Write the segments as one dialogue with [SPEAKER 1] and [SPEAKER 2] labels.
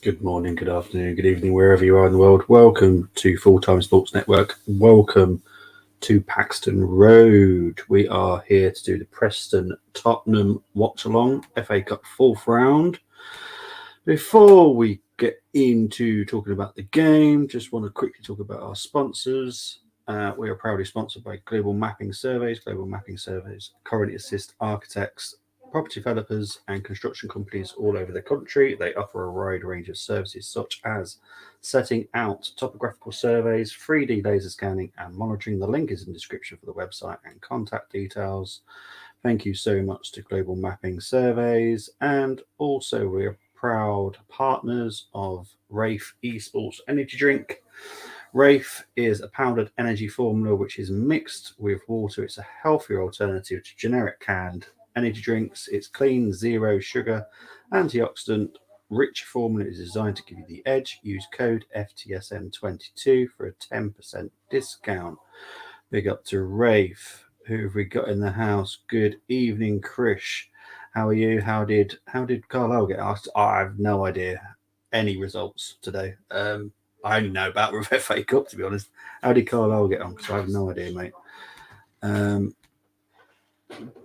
[SPEAKER 1] Good morning, good afternoon, good evening, wherever you are in the world. Welcome to Full Time Sports Network. Welcome to Paxton Road. We are here to do the Preston Tottenham Watchalong FA Cup fourth round. Before we get into talking about the game, just want to quickly talk about our sponsors. We are proudly sponsored by Global Mapping Surveys. Global Mapping Surveys currently assist architects, property developers and construction companies all over the country. They offer a wide range of services such as setting out topographical surveys, 3D laser scanning and monitoring. The link is in the description for the website and contact details. Thank you so much to Global Mapping Surveys. And also we're proud partners of Rafe Esports Energy Drink. Rafe is a powdered energy formula which is mixed with water. It's a healthier alternative to generic canned energy drinks. It's clean, zero sugar, antioxidant rich formula is designed to give you the edge. Use code FTSM22 for a 10% discount. Big up to Rafe. Who have we got in the house? Good evening, Krish. How are you? How did Carlisle get asked? I have no idea any results today. I only know about the FA Cup, to be honest. How did Carlisle get on? Because I have no idea, mate.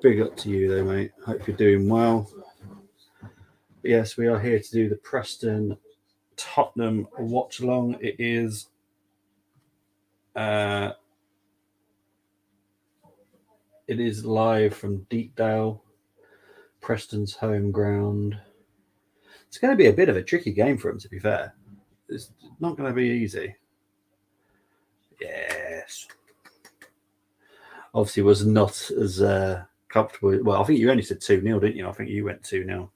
[SPEAKER 1] Big up to you, though, mate. Hope you're doing well. But yes, we are here to do the Preston Tottenham watch along. It is live from Deepdale, Preston's home ground. It's going to be a bit of a tricky game for them, to be fair. It's not going to be easy. Yes. Obviously, was not as comfortable. Well, I think you only said 2-0, didn't you? I think you went 2-0.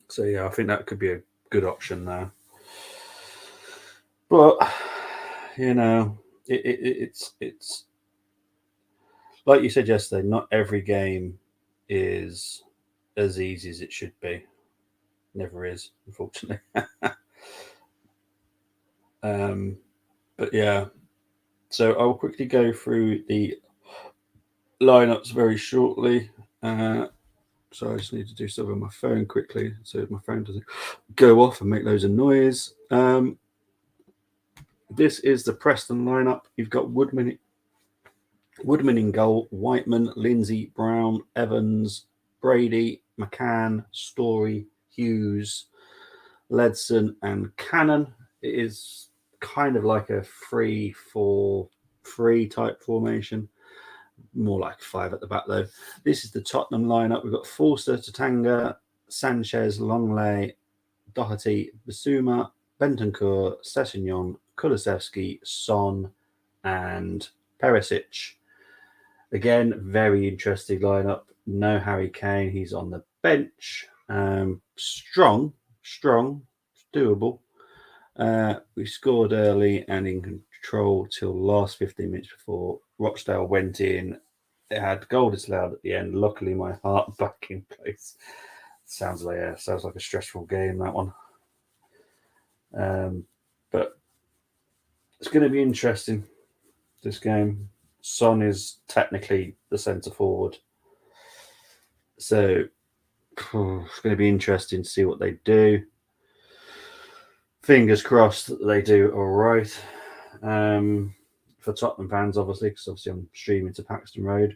[SPEAKER 1] So yeah, I think that could be a good option there. But you know, it's like you said yesterday. Not every game is as easy as it should be. Never is, unfortunately. But yeah, so I'll quickly go through the lineups very shortly. So I just need to do stuff on my phone quickly so my phone doesn't go off and make loads of noise. This is the Preston lineup. You've got Woodman in goal, Whiteman, Lindsay, Brown, Evans, Brady, McCann, Story, Hughes, Ledson, and Cannon. It is kind of like a 3-4-3 type formation. More like 5 at the back, though. This is the Tottenham lineup. We've got Forster, Tatanga, Sanchez, Longley, Doherty, Basuma, Bentancur, Sessegnon, Kulusevski, Son, and Perisic. Again, very interesting lineup. No Harrykane. He's on the bench. Strong, doable. We scored early and in control till last 15 minutes before Rochdale went in. It had goal disallowed at the end. Luckily, my heart back in place. Sounds like a stressful game, that one. But it's going to be interesting, this game. Son is technically the centre forward. So it's going to be interesting to see what they do. Fingers crossed that they do all right. For Tottenham fans, obviously, because obviously I'm streaming to Paxton Road.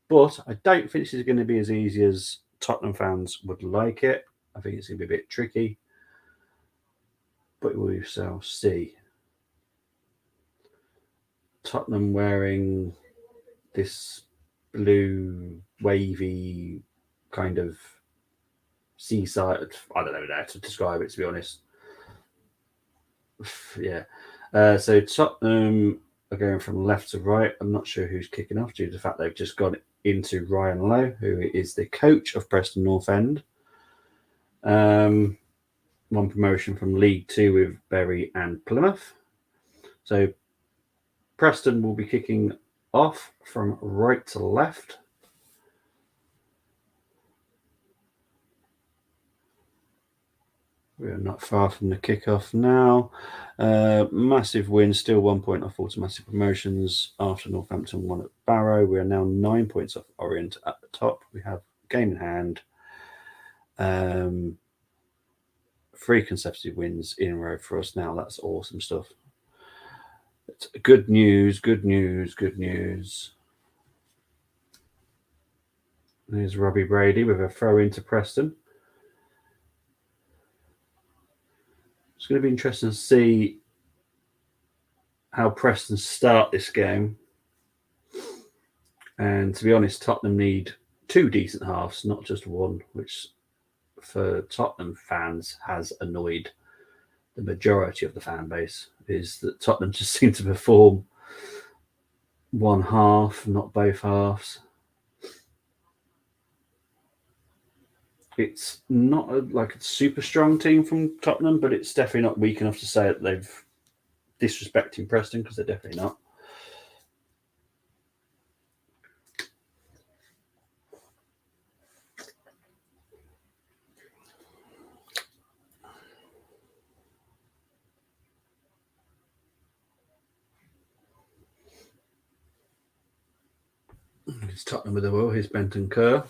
[SPEAKER 1] But I don't think this is going to be as easy as Tottenham fans would like it. I think it's going to be a bit tricky. But we shall see. Tottenham wearing this blue, wavy kind of seaside. I don't know how to describe it, to be honest. Yeah. So Tottenham are going from left to right. I'm not sure who's kicking off due to the fact they've just gone into Ryan Lowe, who is the coach of Preston North End. One promotion from League Two with Bury and Plymouth. So Preston will be kicking off from right to left. We are not far from the kickoff now. Massive win, still 1 point off automatic promotions after Northampton won at Barrow. We are now 9 points off Orient at the top. We have game in hand. 3 consecutive wins in a row for us now. That's awesome stuff. It's good news, good news, good news. There's Robbie Brady with a throw into Preston. It's going to be interesting to see how Preston start this game. And to be honest, Tottenham need 2 decent halves, not just one, which for Tottenham fans has annoyed the majority of the fan base, is that Tottenham just seem to perform one half, not both halves. It's not like a super strong team from Tottenham, but it's definitely not weak enough to say that they've disrespecting Preston, because they're definitely not. It's Tottenham with the ball. Here's Benton Kerr.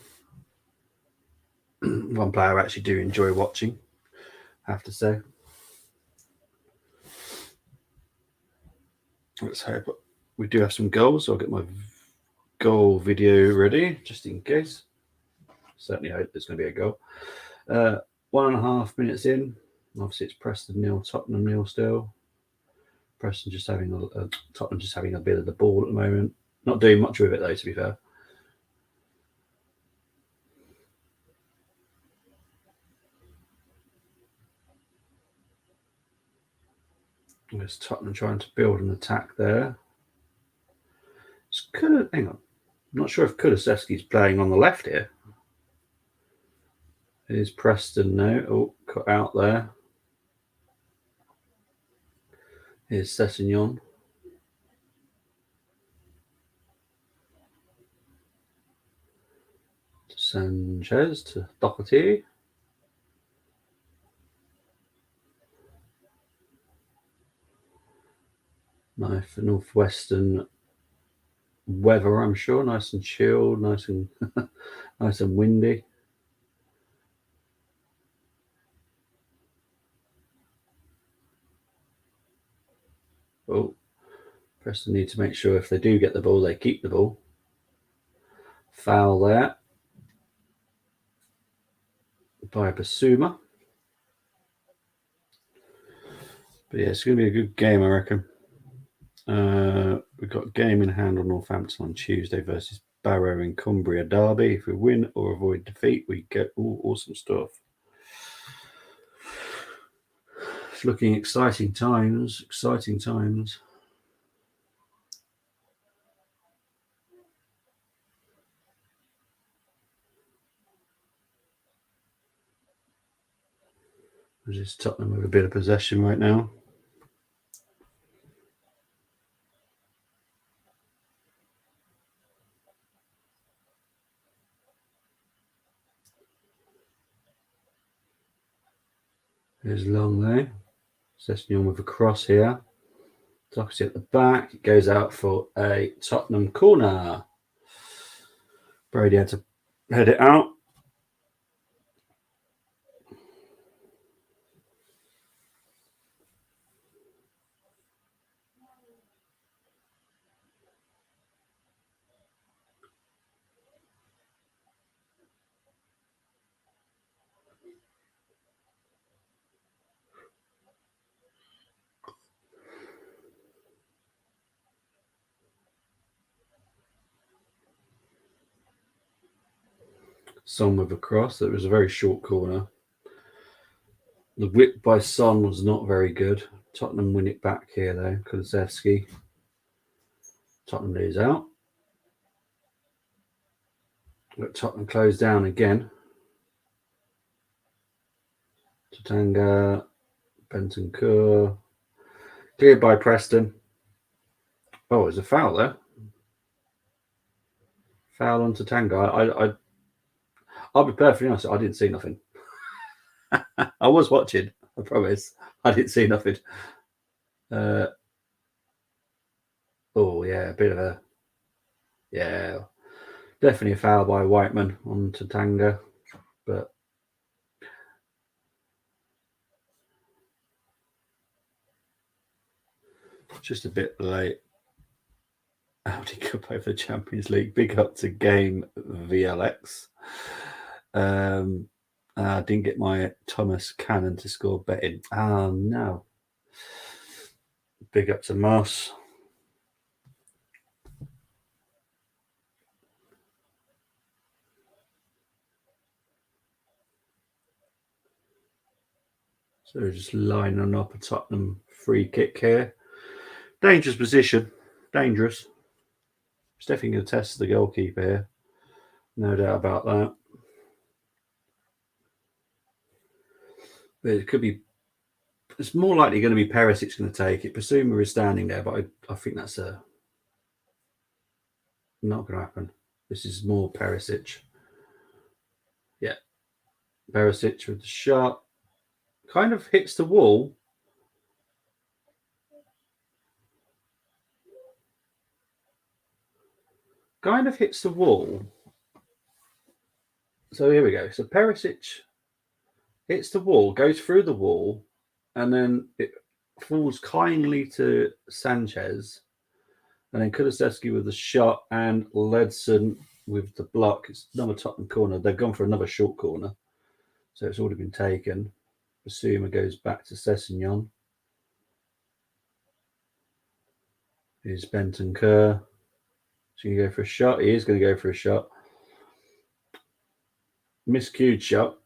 [SPEAKER 1] One player I actually do enjoy watching, I have to say. Let's hope we do have some goals. So I'll get my goal video ready, just in case. Certainly hope there's going to be a goal. 1.5 minutes in. Obviously, it's Preston 0, Tottenham 0 still. Preston just having Tottenham just having a bit of the ball at the moment. Not doing much with it though, to be fair. There's Tottenham trying to build an attack there. Hang on. I'm not sure if Kulusevski's playing on the left here. Here's Preston now. Oh, cut out there. Here's Sessegnon. Sanchez to Doherty. Nice for northwestern weather, I'm sure. Nice and chilled, nice and nice and windy. Oh, Preston need to make sure if they do get the ball, they keep the ball. Foul there by Basuma. But yeah, it's going to be a good game, I reckon. We've got a game in hand on Northampton on Tuesday versus Barrow in Cumbria Derby. If we win or avoid defeat, we get awesome stuff. It's looking exciting times. Exciting times. There's Tottenham with a bit of possession right now. There's Long there. Sessegnon with a cross here. Doherty at the back. It goes out for a Tottenham corner. Brady had to head it out. Son with a cross. That was a very short corner. The whip by Son was not very good. Tottenham win it back here though. Kulusevski. Tottenham lose out. Let Tottenham close down again. Tatanga, Bentancur. Cleared by Preston. Oh, there's a foul there. Foul on Tatanga. I'll be perfectly honest, I didn't see nothing. I was watching, I promise. I didn't see nothing. Oh, yeah, a bit of a... Yeah, definitely a foul by Whiteman on Tatanga. But Just a bit late. Audi Cup over the Champions League. Big up to Game VLX. I didn't get my Thomas Cannon to score betting. Oh, no. Big up to Moss. So just lining up a Tottenham free kick here. Dangerous position. Dangerous. It's definitely going to test the goalkeeper here. No doubt about that. But it could be... It's more likely going to be Perisic going to take it. Basuma is standing there, but I think that's not going to happen. This is more Perisic. Yeah. Perisic with the shot. Kind of hits the wall. Kind of hits the wall. So here we go. So Perisic hits the wall, goes through the wall, and then it falls kindly to Sanchez. And then Kulusevski with the shot and Ledson with the block. It's another Tottenham corner. They've gone for another short corner. So it's already been taken. Basuma goes back to Sessegnon. Here's Benton Kerr. Is he going to go for a shot? He is going to go for a shot. Miscued shot.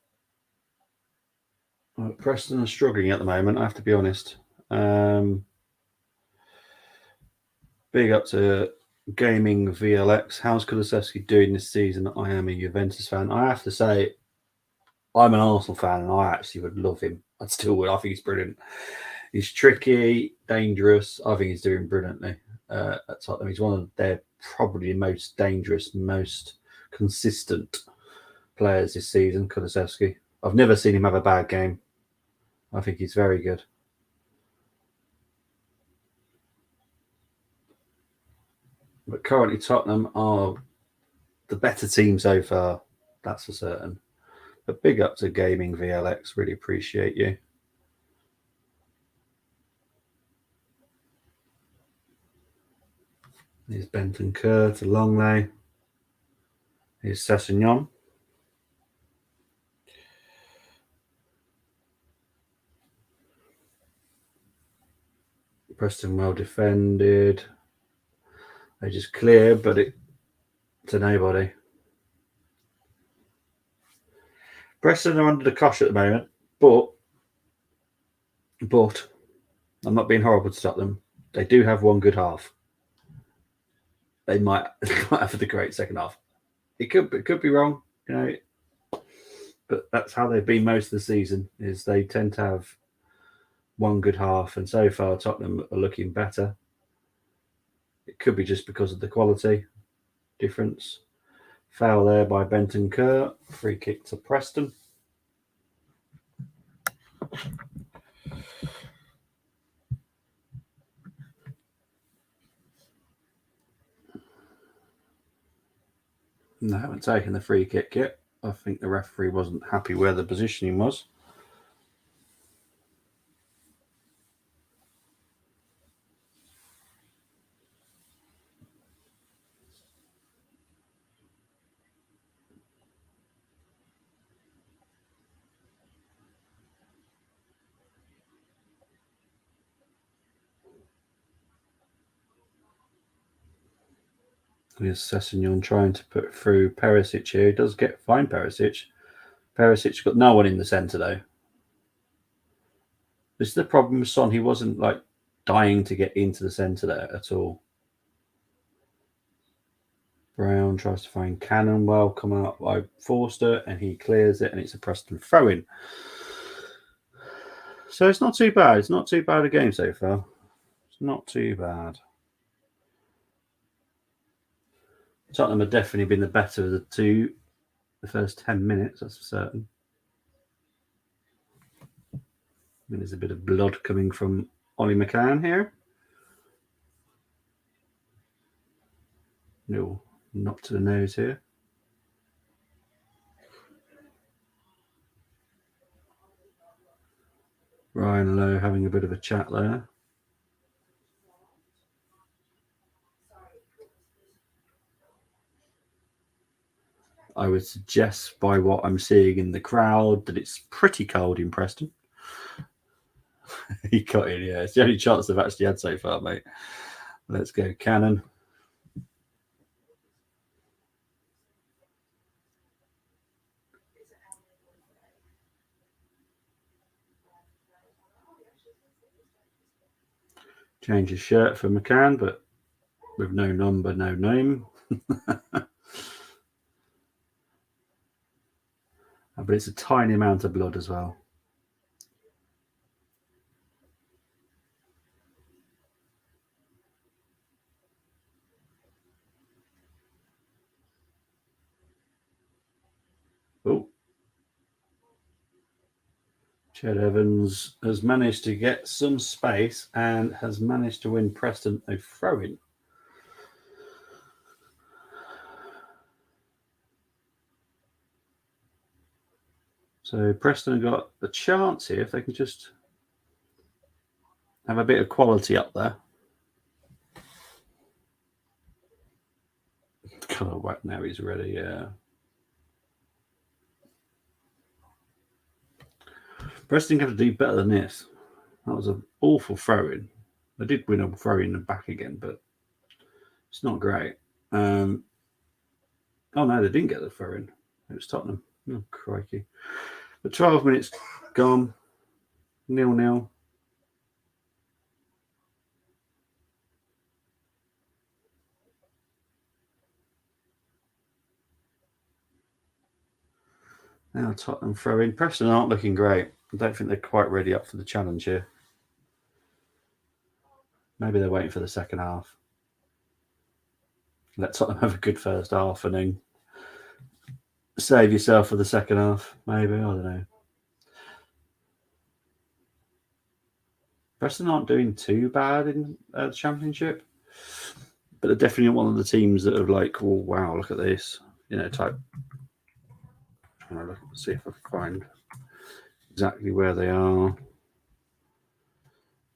[SPEAKER 1] Preston are struggling at the moment, I have to be honest. Big up to Gaming VLX. How's Kulusevski doing this season? I am a Juventus fan. I have to say, I'm an Arsenal fan, and I actually would love him. I still would. I think he's brilliant. He's tricky, dangerous. I think he's doing brilliantly at Tottenham. He's one of their probably most dangerous, most consistent players this season, Kulusevski. I've never seen him have a bad game. I think he's very good. But currently Tottenham are the better team so far. That's for certain. But big up to Gaming VLX. Really appreciate you. Here's Benton Kerr to Longley. Here's Sessegnon. Preston well defended. They just clear, but it to nobody. Preston are under the cosh at the moment, but I'm not being horrible to stop them. They do have one good half. They might have the great second half. It could be wrong, you know, but that's how they've been most of the season. Is they tend to have one good half, and so far Tottenham are looking better. It could be just because of the quality difference. Foul there by Benton Kerr. Free kick to Preston. They haven't taken the free kick yet. I think the referee wasn't happy where the positioning was. Here's Sessegnon trying to put through Perisic here. He does find Perisic. Perisic's got no one in the centre though. This is the problem with Son. He wasn't like dying to get into the centre there at all. Brown tries to find Cannon. Well, come out by Forster, and he clears it, and it's a Preston throw-in. So it's not too bad. It's not too bad a game so far. It's not too bad. Tottenham have definitely been the better of the two. The first 10 minutes, that's for certain. And there's a bit of blood coming from Ollie McCann here. No, not to the nose here. Ryan Lowe having a bit of a chat there. I would suggest by what I'm seeing in the crowd that it's pretty cold in Preston. He got in, yeah. It's the only chance they've actually had so far, mate. Let's go, Cannon. Change his shirt for McCann, but with no number, no name. But it's a tiny amount of blood as well. Oh, Ched Evans has managed to get some space and has managed to win Preston a throw-in. So Preston have got a chance here if they can just have a bit of quality up there. Colour whack now he's ready, yeah. Preston have to do better than this. That was an awful throw-in. They did win a throw-in and back again, but it's not great. Oh no, they didn't get the throw-in. It was Tottenham. Oh, crikey. But 12 minutes gone. 0-0. Now Tottenham throw in. Preston aren't looking great. I don't think they're quite ready up for the challenge here. Maybe they're waiting for the second half. Let Tottenham have a good first half and then save yourself for the second half. Maybe, I don't know. Preston aren't doing too bad in the Championship, but they're definitely one of the teams that are like, oh wow, look at this, type. I'm trying to see if I can find exactly where they are.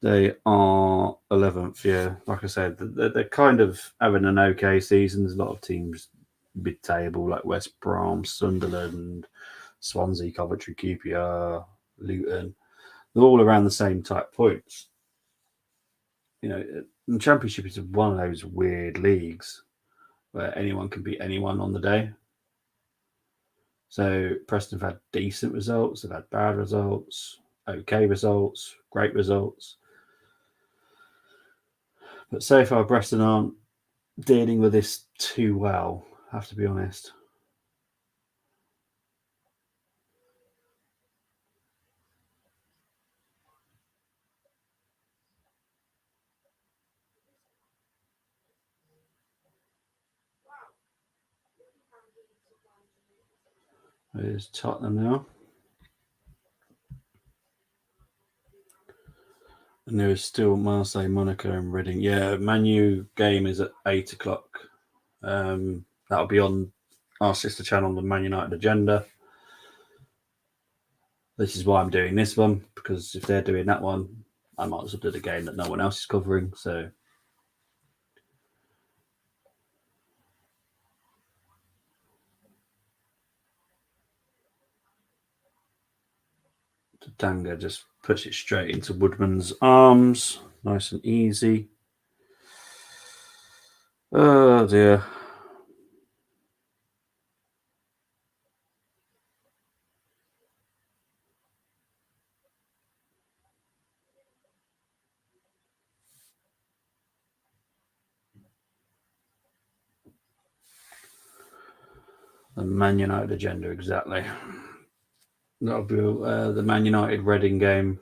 [SPEAKER 1] They are 11th, yeah. Like I said, they're kind of having an okay season. There's a lot of teams mid-table, like West Brom, Sunderland, Swansea, Coventry, QPR, Luton. They're all around the same type points. The Championship is one of those weird leagues where anyone can beat anyone on the day. So Preston have had decent results, they've had bad results, okay results, great results. But so far, Preston aren't dealing with this too well, I have to be honest. There's Tottenham now. And there is still Marseille, Monaco, and Reading. Yeah, Manu game is at 8 o'clock. That'll be on our sister channel, the Man United Agenda. This is why I'm doing this one, because if they're doing that one, I might as well do the game that no one else is covering. So Danga just puts it straight into Woodman's arms. Nice and easy. Oh dear. The Man United Agenda, exactly. That'll be the Man United Reading game,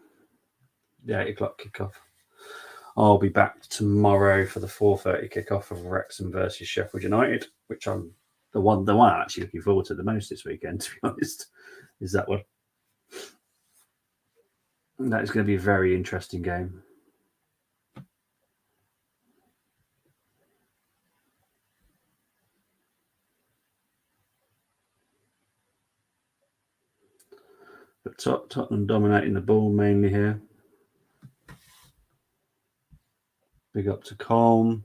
[SPEAKER 1] the 8 o'clock kickoff. I'll be back tomorrow for the 4:30 kickoff of Wrexham versus Sheffield United, which I'm the one I'm actually looking forward to the most this weekend, to be honest, is that one. That is going to be a very interesting game. But Tottenham dominating the ball mainly here. Big up to Colm.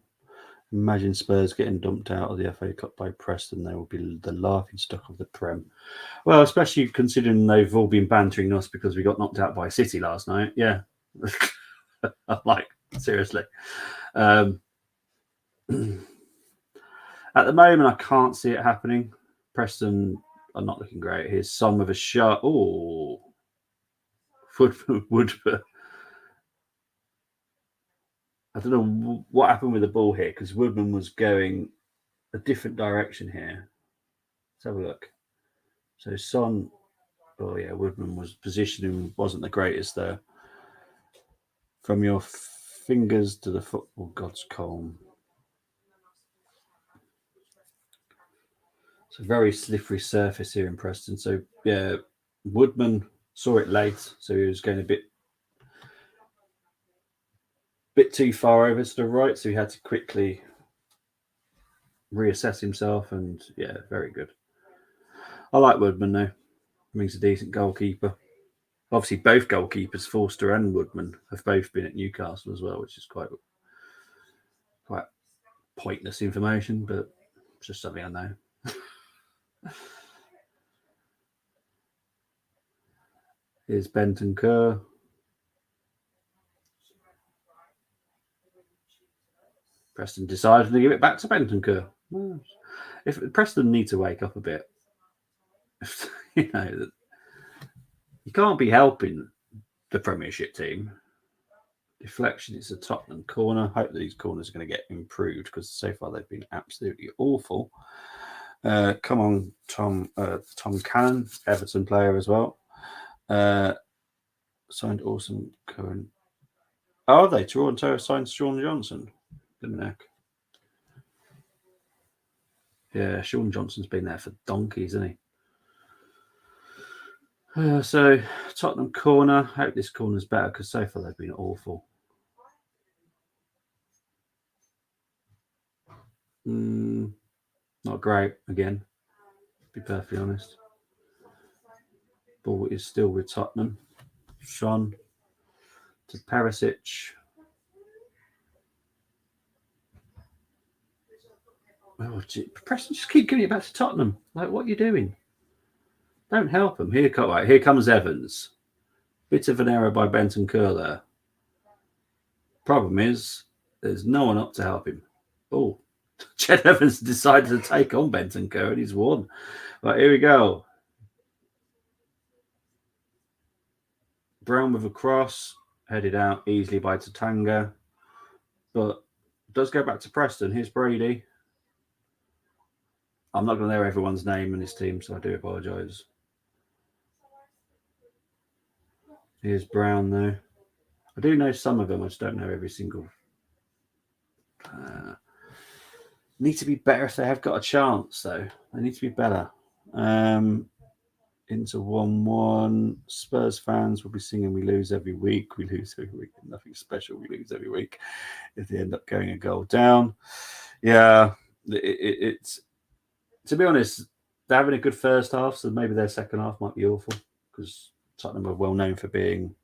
[SPEAKER 1] Imagine Spurs getting dumped out of the FA Cup by Preston. They will be the laughing stock of the Prem. Well, especially considering they've all been bantering us because we got knocked out by City last night. Yeah. Like, seriously. At the moment, I can't see it happening. Preston are not looking great. Here's Son with a shot. Oh. Woodford. I don't know what happened with the ball here because Woodman was going a different direction here. Let's have a look. So Son, oh yeah, Woodman was positioning wasn't the greatest there. From your fingers to the football god's comb. It's a very slippery surface here in Preston. So yeah, Woodman saw it late, so he was going a bit too far over to the right, so he had to quickly reassess himself. And yeah, very good. I like Woodman though. I think he's a decent goalkeeper. Obviously, both goalkeepers, Forster and Woodman, have both been at Newcastle as well, which is quite pointless information, but it's just something I know. Here's Bentancur. Preston decided to give it back to Bentancur. If Preston need to wake up a bit, you know, you can't be helping the Premiership team. Deflection, it's a Tottenham corner. Hope that these corners are going to get improved because so far they've been absolutely awful. Come on, Tom Cannon, Everton player as well. Signed Awesome Cohen. Oh, are they? Toronto signed Sean Johnson. Heck. Yeah, Sean Johnson's been there for donkeys, hasn't he? So, Tottenham corner. Hope this corner's better because so far they've been awful. Not great, again, to be perfectly honest. Ball is still with Tottenham. Sean to Perisic. Oh, Preston, just keep giving it back to Tottenham. Like, what are you doing? Don't help them. Here comes Evans. Bit of an error by Bentancur there. Problem is, there's no one up to help him. Oh, Ched Evans decided to take on Bentancur and he's won. Right, here we go. Brown with a cross, headed out easily by Tatanga. But does go back to Preston. Here's Brady. I'm not going to know everyone's name in this team, so I do apologise. Here's Brown, though. I do know some of them. I just don't know every single. Need to be better if they have got a chance, though. They need to be better. Into 1-1. Spurs fans will be singing "We lose every week. We lose every week. Nothing special. We lose every week." If they end up going a goal down, yeah, it's to be honest, they're having a good first half, so maybe their second half might be awful because Tottenham are well known for being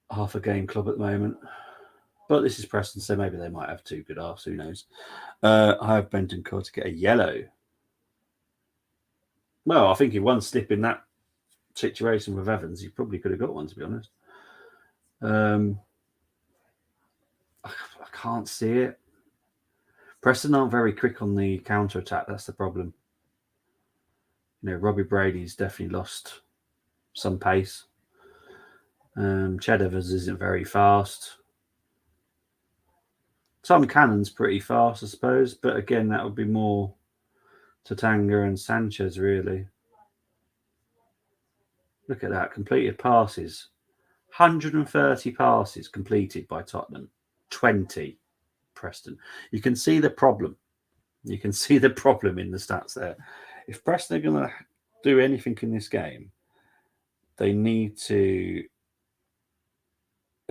[SPEAKER 1] half a game club at the moment. But this is Preston, so maybe they might have two good halves. Who knows? I have Bentancur to get a yellow. Well, I think if one slip in that situation with Evans, he probably could have got one, to be honest. I can't see it. Preston aren't very quick on the counter attack. That's the problem. You know, Robbie Brady's definitely lost some pace. Ched Evans isn't very fast. Tom Cannon's pretty fast, I suppose, but again, that would be more Tatanga and Sanchez, really. Look at that, completed passes. 130 passes completed by Tottenham, 20 Preston. You can see the problem. You can see the problem in the stats there. If Preston are going to do anything in this game, they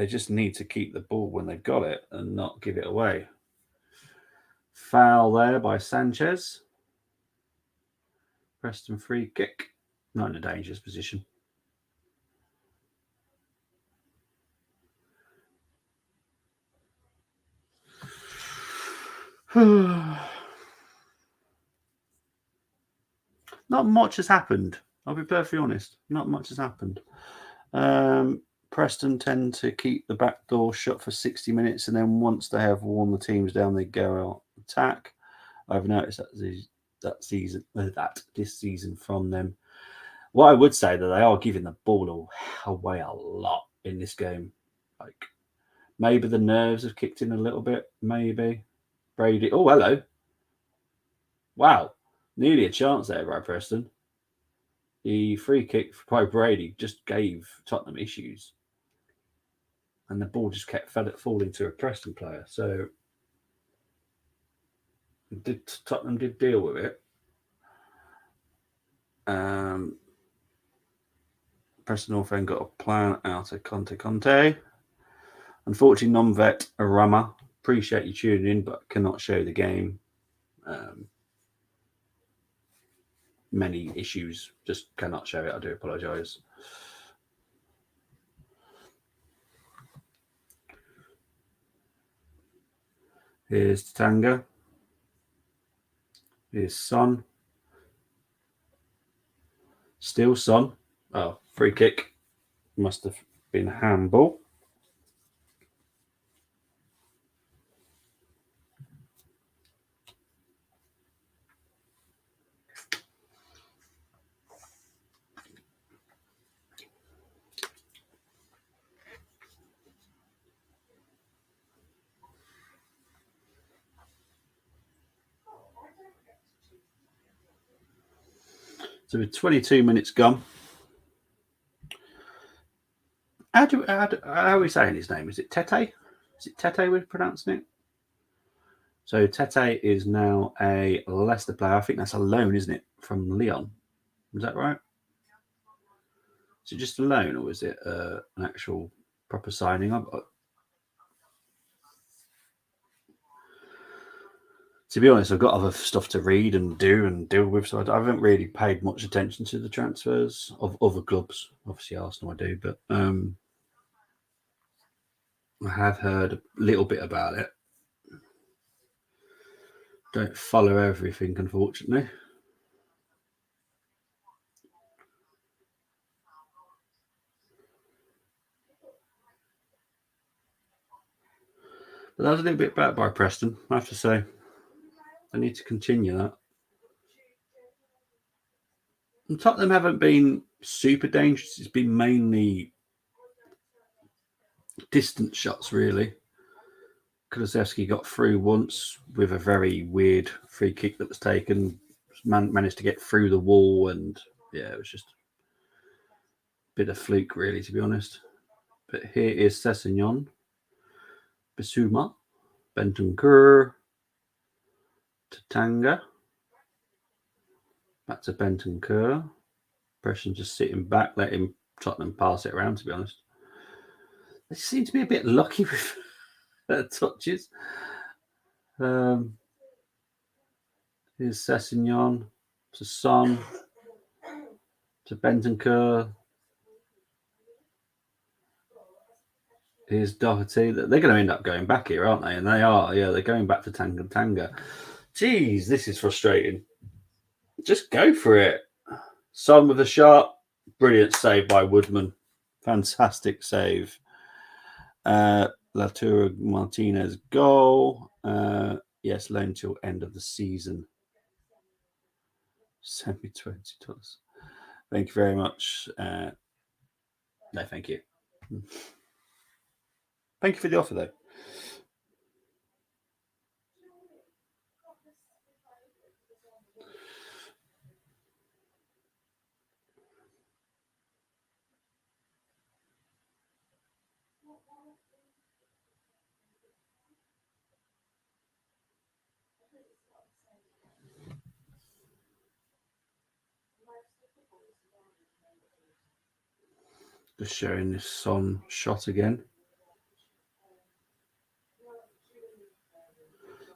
[SPEAKER 1] just need to keep the ball when they've got it and not give it away. Foul there by Sanchez. Preston free kick. Not in a dangerous position. Not much has happened. I'll be perfectly honest. Not much has happened. Preston tend to keep the back door shut for 60 minutes, and then once they have worn the teams down, they go out attack. I've noticed that this season from them. What I would say that they are giving the ball away a lot in this game. Like maybe the nerves have kicked in a little bit. Maybe Brady. Oh, hello! Wow, nearly a chance there by Preston. The free kick by Brady just gave Tottenham issues, and the ball just kept falling to a Preston player. So Tottenham did deal with it. Preston North End got a plan out of Conte. Unfortunately, non-vet Arama. Appreciate you tuning in, but cannot show the game. Many issues, just cannot show it. I do apologise. Here's Tanga. Here's Son. Still Son. Oh, free kick. Must have been handball. So with 22 minutes gone. How are we saying his name? Is it Tete? Is it Tete we're pronouncing it? So Tete is now a Leicester player. I think that's a loan, isn't it, from Lyon? Is that right? Is it just a loan, or is it an actual proper signing? To be honest, I've got other stuff to read and do and deal with, so I haven't really paid much attention to the transfers of other clubs. Obviously, Arsenal I do, but I have heard a little bit about it. Don't follow everything, unfortunately. But that was a little bit bad by Preston, I have to say. I need to continue that. And Tottenham haven't been super dangerous. It's been mainly distant shots, really. Kulusevski got through once with a very weird free kick that was taken. Managed to get through the wall, and yeah, it was just a bit of fluke, really, to be honest. But here is Sessegnon, Bissouma, Bentancur, Tatanga, back to Bentancur. Preston just sitting back, letting Tottenham pass it around, to be honest. They seem to be a bit lucky with their touches. Here's Sessegnon to Son to Bentancur. Here's Doherty. They're going to end up going back here, aren't they? And they are. Yeah, they're going back to Tanga. Jeez, this is frustrating. Just go for it. Son with a shot. Brilliant save by Woodman. Fantastic save. Lautaro Martinez goal. Yes, loan till end of the season. Send me $20. Thank you very much. No, thank you. Thank you for the offer, though. Just showing this Son shot again.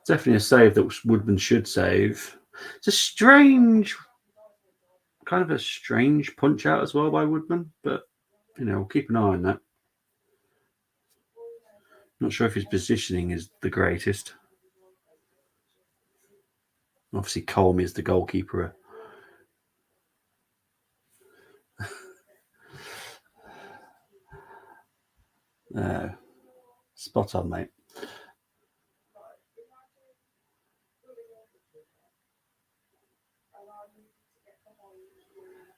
[SPEAKER 1] Definitely a save that Woodman should save. It's a strange punch out as well by Woodman, but we'll keep an eye on that. Not sure if his positioning is the greatest. Obviously, Colm is the goalkeeper. Spot on, mate.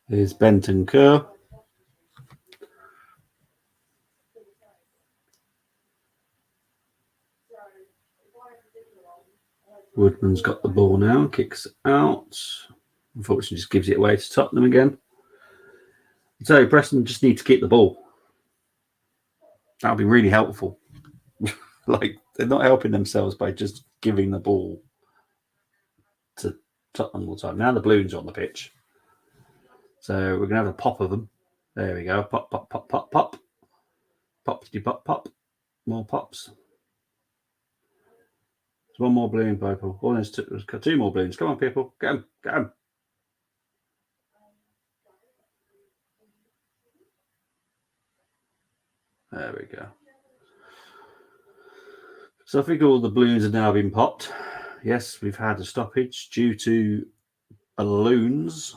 [SPEAKER 1] Here's Benton Kerr. Woodman's got the ball now, kicks it out. Unfortunately, just gives it away to Tottenham again. So Preston just need to keep the ball. That'll be really helpful. Like, they're not helping themselves by just giving the ball to Tottenham all the time. Now the Blues are on the pitch. So we're going to have a pop of them. There we go. Pop, pop, pop, pop, pop. Poppity pop, pop. More pops. There's one more balloon, people. Oh, there's two more balloons. Come on, people. Get them. Get them. There we go. So I think all the balloons have now been popped. Yes, we've had a stoppage due to balloons.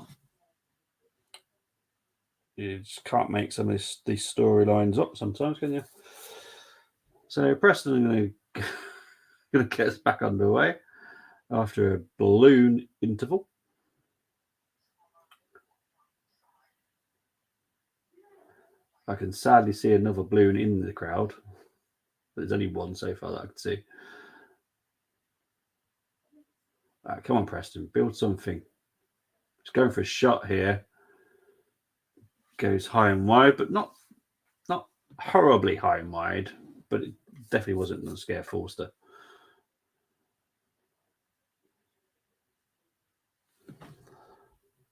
[SPEAKER 1] You just can't make some of these storylines up sometimes, can you? So Preston are going to get us back underway after a balloon interval. I can sadly see another balloon in the crowd. But there's only one so far that I can see. Come on, Preston, build something. Just going for a shot here. Goes high and wide, but not horribly high and wide. But it definitely wasn't going to scare Forster.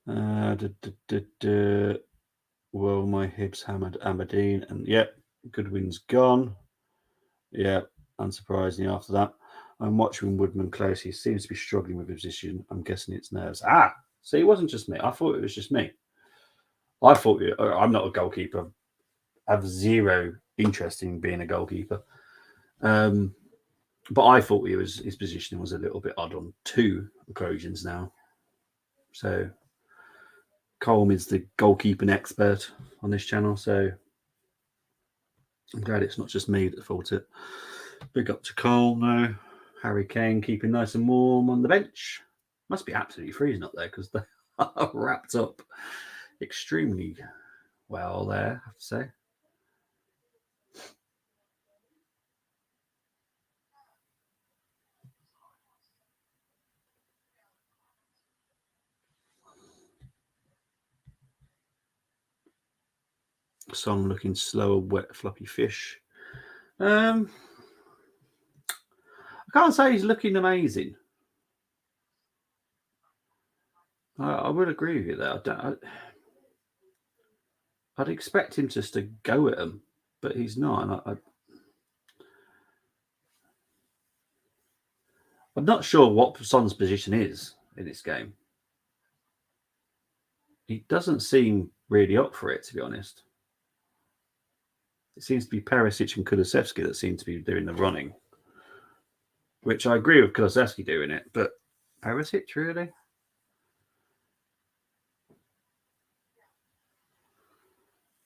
[SPEAKER 1] Well, my Hibs hammered Aberdeen, and yep, Goodwin's gone. Yeah, unsurprisingly after that. I'm watching Woodman closely. He seems to be struggling with his position. I'm guessing it's nerves. So it wasn't just me. I thought it was just me. I thought I'm not a goalkeeper. I have zero interest in being a goalkeeper. But I thought his positioning was a little bit odd on two occasions now. So Colm is the goalkeeping expert on this channel. So I'm glad it's not just me that thought it. Big up to Colm now. Harrykane keeping nice and warm on the bench. Must be absolutely freezing up there because they're wrapped up extremely well there, I have to say. Song looking slower, wet, floppy fish. I can't say he's looking amazing. I would agree with you there. I'd expect him just to go at him, but he's not. And I'm not sure what Son's position is in this game. He doesn't seem really up for it, to be honest. It seems to be Perisic and Kulusevski that seem to be doing the running, which I agree with Kulusevski doing it, but Perisic, really?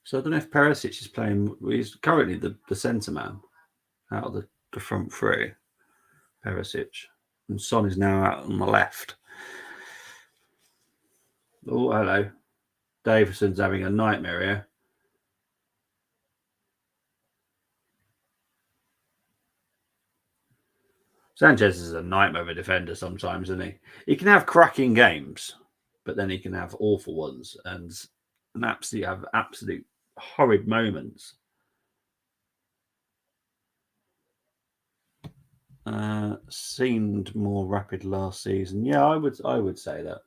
[SPEAKER 1] So I don't know if Perisic is playing. He's currently the centre man out of the front three. Perisic, and Son is now out on the left. Oh, hello. Davison's having a nightmare here. Sanchez is a nightmare of a defender sometimes, isn't he? He can have cracking games, but then he can have awful ones and absolute horrid moments. Seemed more rapid last season. Yeah, I would say that.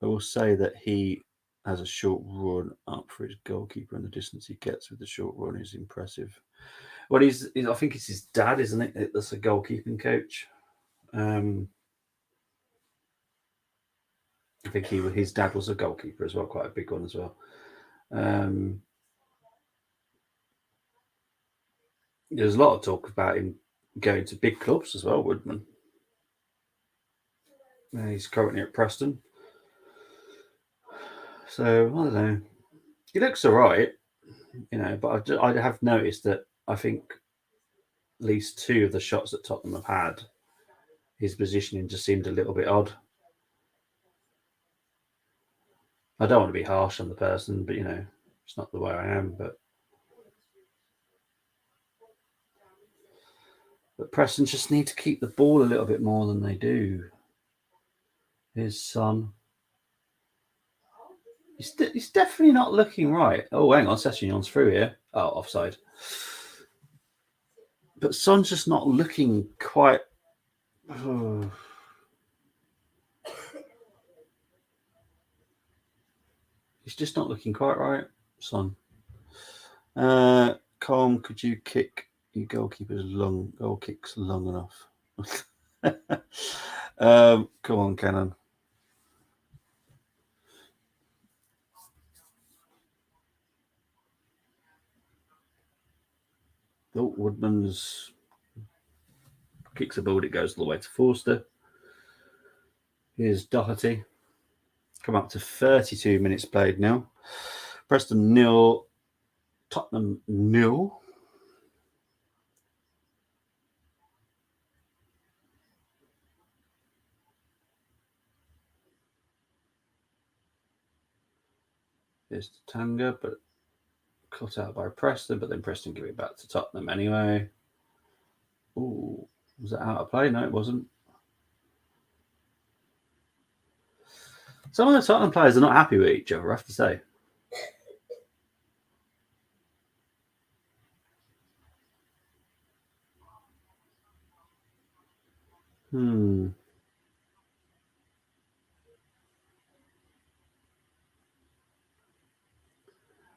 [SPEAKER 1] I will say that he has a short run up for his goalkeeper, and the distance he gets with the short run is impressive. Well, I think it's his dad, isn't it? That's a goalkeeping coach. I think his dad was a goalkeeper as well, quite a big one as well. There's a lot of talk about him going to big clubs as well, Woodman. He's currently at Preston. So, I don't know. He looks all right, but I have noticed that I think at least 2 of the shots that Tottenham have had, his positioning just seemed a little bit odd. I don't want to be harsh on the person, but, it's not the way I am. But Preston just need to keep the ball a little bit more than they do. His son. He's definitely not looking right. Oh, hang on, Session's through here. Oh, offside. But Son's just not looking quite. Oh. He's just not looking quite right, Son. Colm, could you kick your goalkeeper's goal kicks long enough? Come on, Cannon. Oh, Woodman's kicks a ball. It goes all the way to Forster. Here's Doherty. Come up to 32 minutes played now. Preston 0, Tottenham 0. Here's Tanga, but cut out by Preston, but then Preston give it back to Tottenham anyway. Ooh, was that out of play? No, it wasn't. Some of the Tottenham players are not happy with each other, I have to say.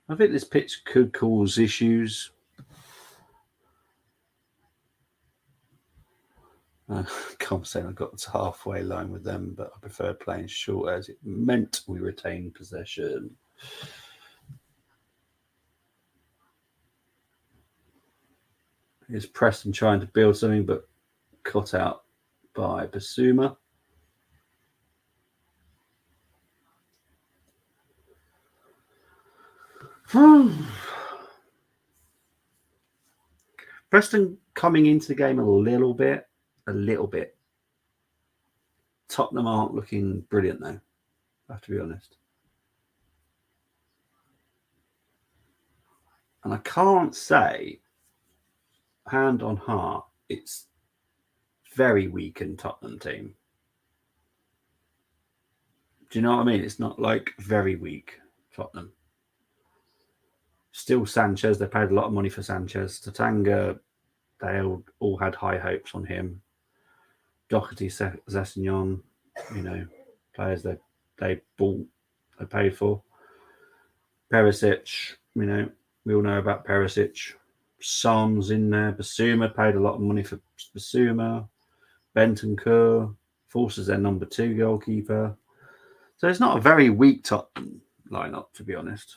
[SPEAKER 1] I think this pitch could cause issues. I'm saying I got to halfway line with them, but I prefer playing short as it meant we retained possession. Here's Preston trying to build something, but cut out by Basuma. Preston coming into the game a little bit. Tottenham aren't looking brilliant though, I have to be honest. And I can't say, hand on heart, it's very weakened Tottenham team. Do you know what I mean? It's not like very weak Tottenham. Still Sanchez. They paid a lot of money for Sanchez. Tatanga, they all had high hopes on him. Doherty, Zassignon, players they bought, they paid for. Perisic, we all know about Perisic. Son's in there. Basuma paid a lot of money for Basuma. Bentancur, Forster's their number 2 goalkeeper. So it's not a very weak Tottenham lineup, to be honest.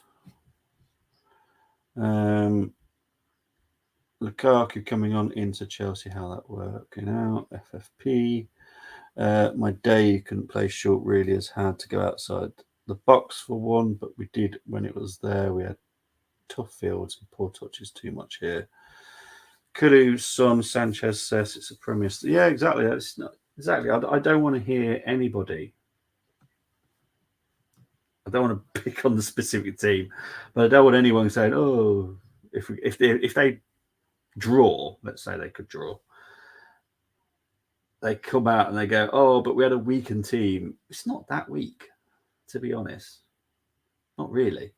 [SPEAKER 1] Lukaku coming on into Chelsea, how that working out? FFP. My day couldn't play short really as hard to go outside the box for one, but we did when it was there. We had tough fields and poor touches too much here. Kudu, Son, Sanchez says it's a Premier. Yeah, exactly. That's not exactly. I don't want to hear anybody. I don't want to pick on the specific team, but I don't want anyone saying, "Oh, if they draw, let's say they could draw, they come out and they go, oh, but we had a weakened team." It's not that weak, to be honest. Not really.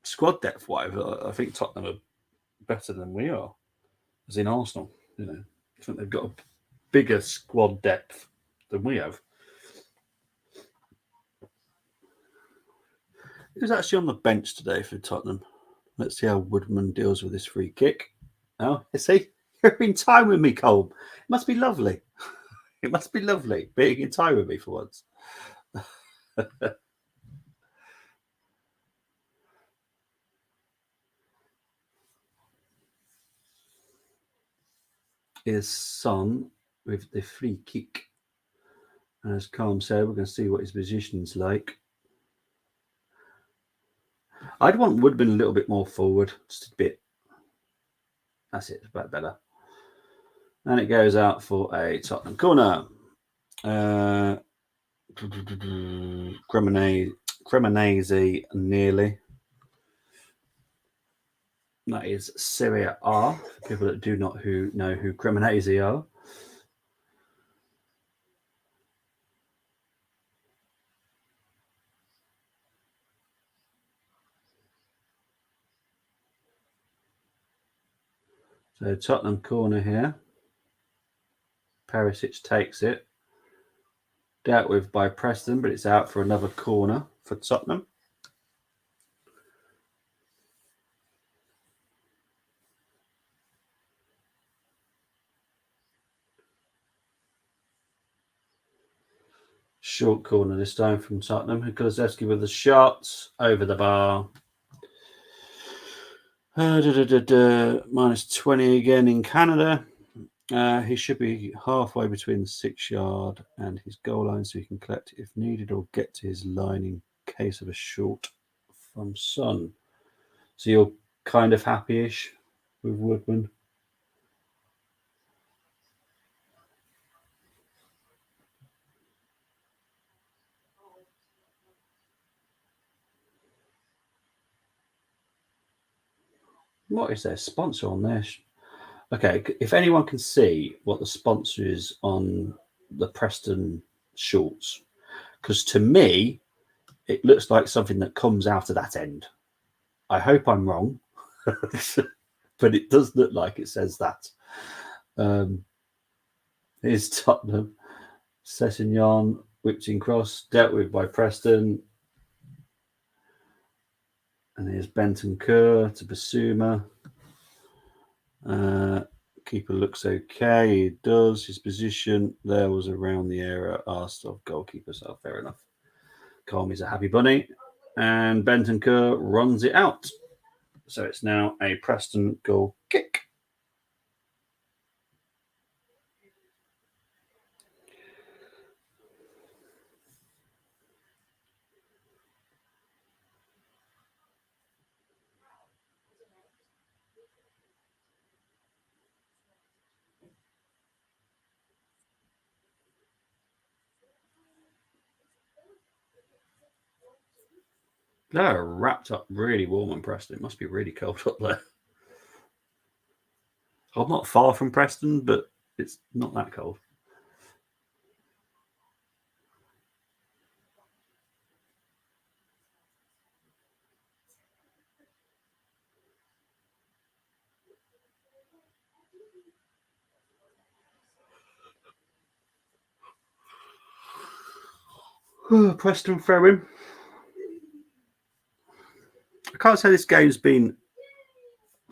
[SPEAKER 1] Squad depth wise, I think Tottenham are better than we are, as in Arsenal. I think they've got a bigger squad depth than we have. He was actually on the bench today for Tottenham. Let's see how Woodman deals with this free kick. Oh, you see, you're in time with me, Colm. It must be lovely. It must be lovely being in time with me for once. is Son with the free kick. And as Calm said, we're going to see what his position's like. I'd want Woodman a little bit more forward, just a bit. That's it, about better. And it goes out for a Tottenham corner. Cremonese nearly. That is Serie A, for people that do not know who Cremonese are. So Tottenham corner here. Perisic takes it. Dealt with by Preston, but it's out for another corner for Tottenham. Short corner this time from Tottenham. Kulusevski with the shots over the bar. Minus 20 again in Canada. He should be halfway between the 6-yard and his goal line, so he can collect if needed or get to his line in case of a short from Son. So you're kind of happy-ish with Woodman. What is their sponsor on there? Okay, if anyone can see what the sponsor is on the Preston shorts, because to me, it looks like something that comes out of that end. I hope I'm wrong, but it does look like it says that. Here's Tottenham. Sessignon, whipped in cross, dealt with by Preston. And here's Bentancur to Basuma. Keeper looks okay. He does. His position there was around the area asked of goalkeeper, so fair enough. Calmy's a happy bunny. And Bentancur runs it out. So it's now a Preston goal kick. They're wrapped up really warm in Preston. It must be really cold up there. I'm not far from Preston, but it's not that cold. Preston throwing. I can't say this game's been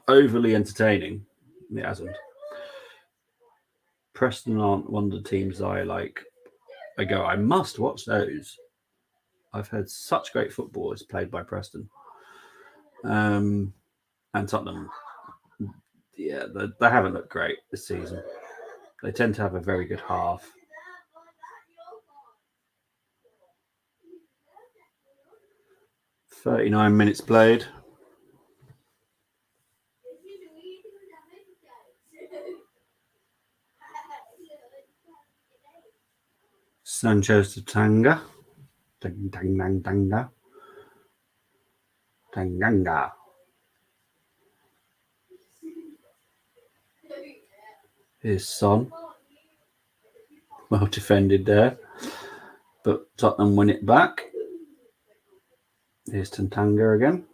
[SPEAKER 1] overly entertaining. It hasn't. Preston aren't one of the teams I like. I go, I must watch those. I've heard such great football is played by Preston. And Tottenham, yeah, they haven't looked great this season. They tend to have a very good half. "39 minutes played." Sanchez to Tanga. Tanganga. Here's Son. Well defended there. But Tottenham win it back. Here's Tantanga again.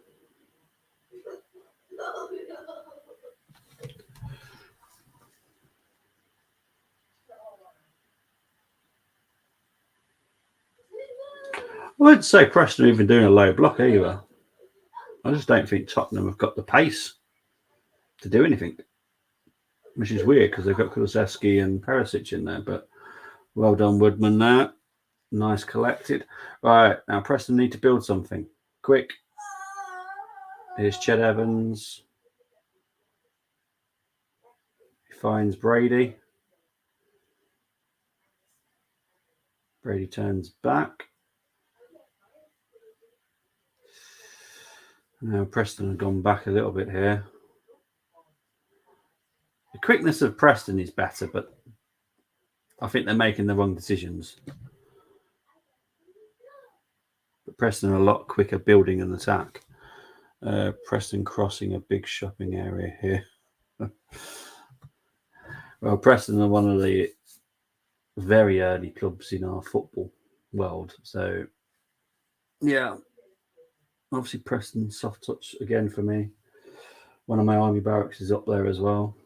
[SPEAKER 1] I wouldn't say Preston are even doing a low block either. I just don't think Tottenham have got the pace to do anything, which is weird because they've got Kulusevski and Perisic in there. But well done, Woodman there. Nice collected. Right, now Preston need to build something. Quick. Here's Ched Evans. He finds Brady. Brady turns back. Now Preston have gone back a little bit here. The quickness of Preston is better, but I think they're making the wrong decisions. But Preston are a lot quicker building an attack. Preston crossing a big shopping area here. Well, Preston are one of the very early clubs in our football world. So, yeah, obviously Preston soft touch again for me. One of my army barracks is up there as well.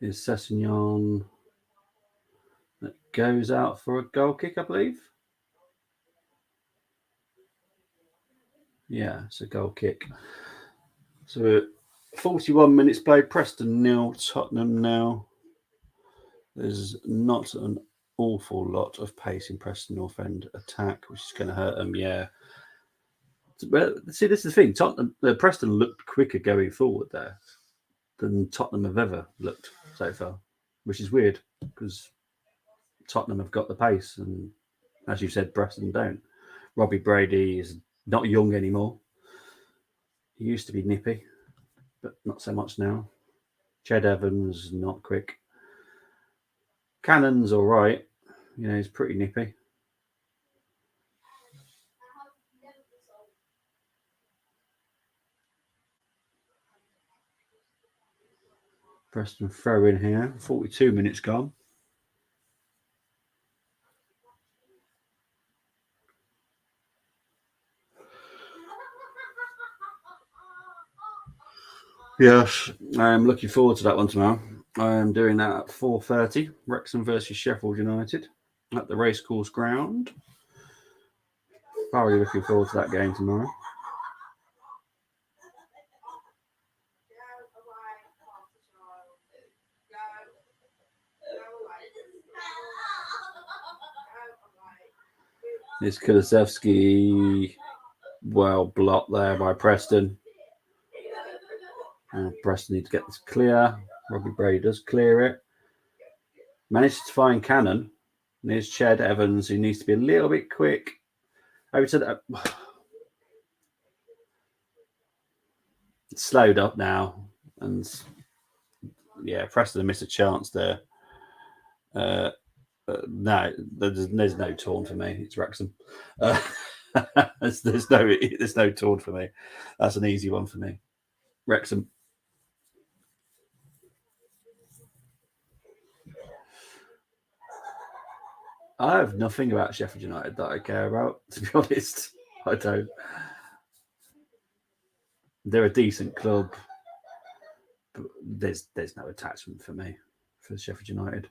[SPEAKER 1] Is Sessignon that goes out for a goal kick, I believe. Yeah, it's a goal kick. So 41 minutes played, Preston 0, Tottenham now. There's not an awful lot of pace in Preston North End attack, which is going to hurt them, yeah. But see, this is the thing. Preston looked quicker going forward there than Tottenham have ever looked so far, which is weird because Tottenham have got the pace, and as you said, Preston don't. Robbie Brady is not young anymore. He used to be nippy, but not so much now. Ched Evans, not quick. Cannon's all right. You know, he's pretty nippy. Preston throw in here. 42 minutes gone. Yes, I am looking forward to that one tomorrow. I am doing that at 4:30. Wrexham versus Sheffield United at the Racecourse Ground. Thoroughly looking forward to that game tomorrow. It's Kulusevski. Well blocked there by Preston. Preston need to get this clear. Robbie Brady does clear it. Manages to find Cannon. And here's Ched Evans, who needs to be a little bit quick. Over to the... It's slowed up now. And yeah, Preston missed a chance there. No, there's no torn for me. It's Wrexham. There's no torn for me. That's an easy one for me. Wrexham. I have nothing about Sheffield United that I care about, to be honest. I don't. They're a decent club, but there's no attachment for me for Sheffield United.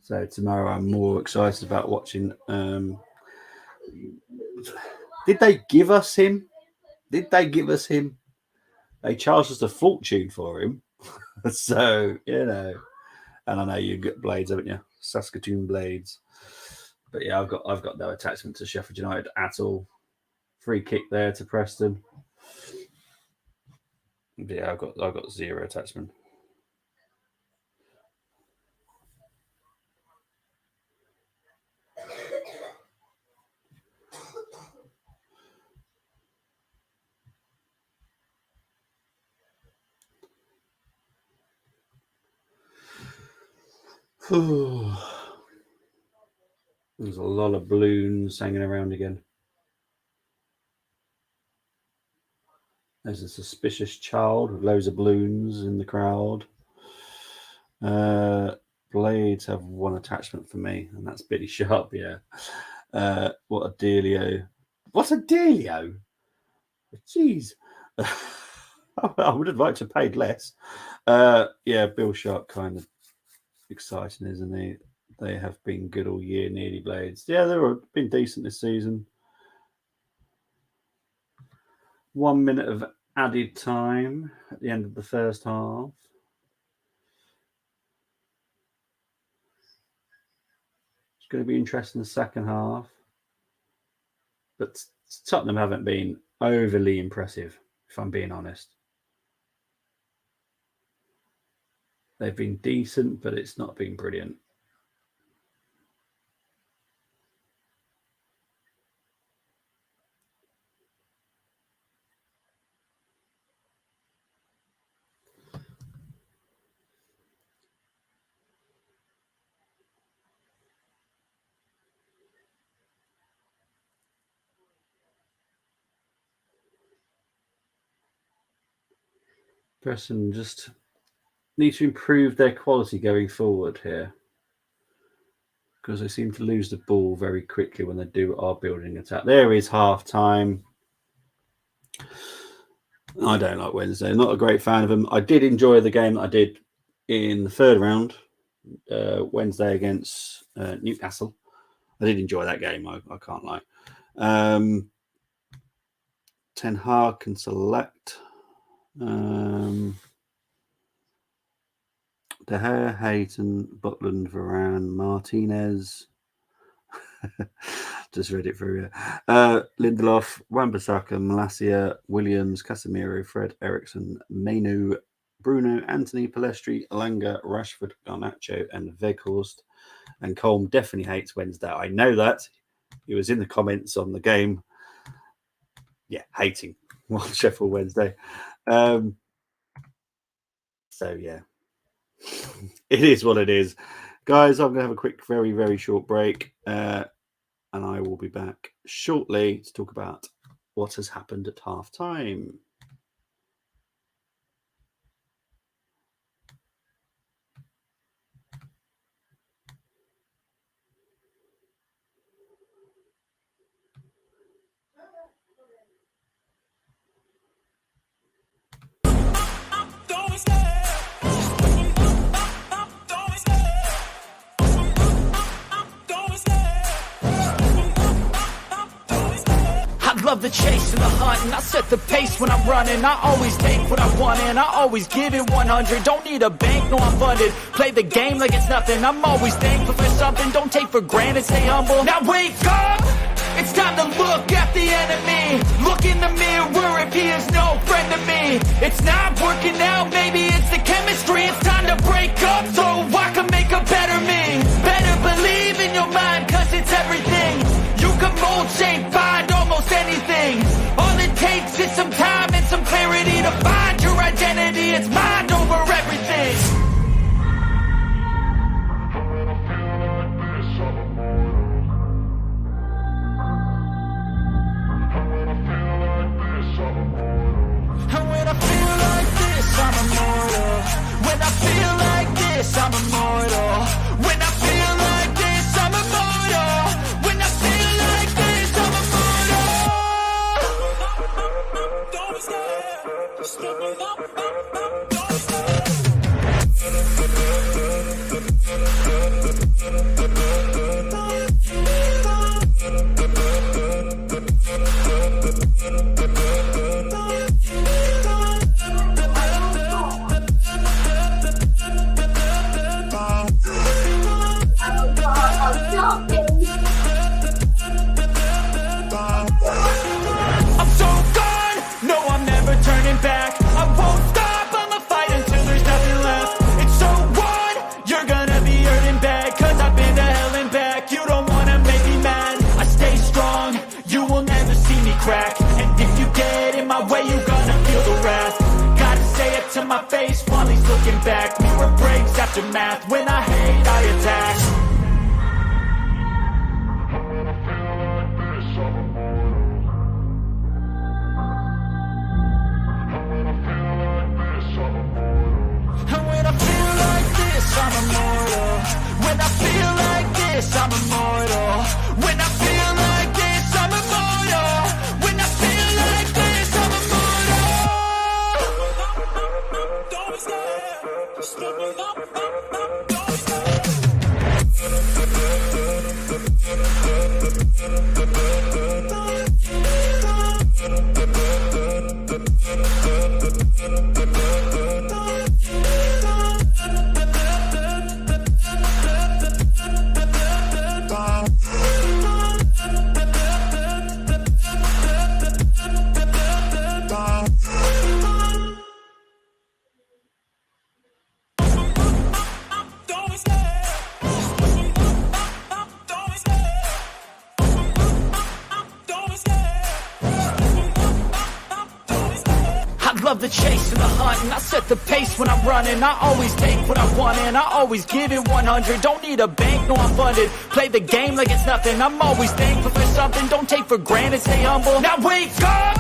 [SPEAKER 1] So tomorrow I'm more excited about watching. Did they give us him? They charged us a fortune for him. So, you know, and I know you get Blades, haven't you? Saskatoon Blades. But yeah, I've got no attachment to Sheffield United at all. Free kick there to Preston. Yeah, I've got zero attachment. There's a lot of balloons hanging around again. There's a suspicious child with loads of balloons in the crowd. Blades have one attachment for me, and that's Billy Sharp, yeah. What a dealio. What a dealio! Jeez. I would have liked to have paid less. Yeah, Bill Sharp kind of exciting, isn't he? They have been good all year, nearly Blades. Yeah, they've been decent this season. 1 minute of added time at the end of the first half. It's going to be interesting the second half. But Tottenham haven't been overly impressive, if I'm being honest. They've been decent, but it's not been brilliant. Preston just need to improve their quality going forward here, because they seem to lose the ball very quickly when they do our building attack. There is half time. I don't like Wednesday. I'm not a great fan of them. I did enjoy the game that I did in the third round, Wednesday against Newcastle. I did enjoy that game. I can't lie. Ten Hag can select. De Gea, Hayton, Butland, Varane, Martinez. Just read it through. Lindelof, Wan-Bissaka, Malacia, Williams, Casemiro, Fred, Eriksson, Mainu, Bruno, Anthony, Palestri, Alanga, Rashford, Garnacho, and Weghorst. And Colm definitely hates Wednesday. I know that. He was in the comments on the game. Yeah, hating Sheffield Wednesday. So, yeah. It is what it is. Guys, I'm going to have a quick, very, very short break. And I will be back shortly to talk about what has happened at half time.
[SPEAKER 2] Love the chase and the hunt, and I set the pace when I'm running. I always take what I want and I always give it 100. Don't need a bank, no I'm funded. Play the game like it's nothing. I'm always thankful for something. Don't take for granted, stay humble. Now wake up! It's time to look at the enemy. Look in the mirror if he is no friend to me. It's not working out, maybe it's the chemistry. It's time to break up so I can make a better me. Better believe in your mind, cause it's everything. You can mold, shape, find almost anything. All it takes is some time and some clarity to find your identity. It's mind over everything. And when I feel like this, I'm immortal. When I feel like this, I'm immortal. When I feel like this, I'm immortal. When I feel like this, I'm immortal. Don't stare, just look up, don't stare. I'm so gone, no I'm never turning back. I won't stop, I'ma fight until there's nothing left. It's so on, you're gonna be hurting bad. Cause I've been to hell and back. You don't wanna make me mad. I stay strong, you will never see me crack. And if you get in my way, you're gonna feel the wrath. Gotta say it to my face while he's looking back. Mirror breaks after math, when I hate I attack. And when I feel like this, I'm immortal. When I feel like this, I'm immortal. When I feel like this, I'm immortal. When I feel like this, I'm immortal. Don't stare, just look up, don't stare. love the chase and the hunt, and I set the pace when I'm running. I always take what I want and I always give it 100. Don't need a bank, no I'm funded. Play the game like it's nothing. I'm always thankful for something. Don't take for granted, stay humble. Now wake up!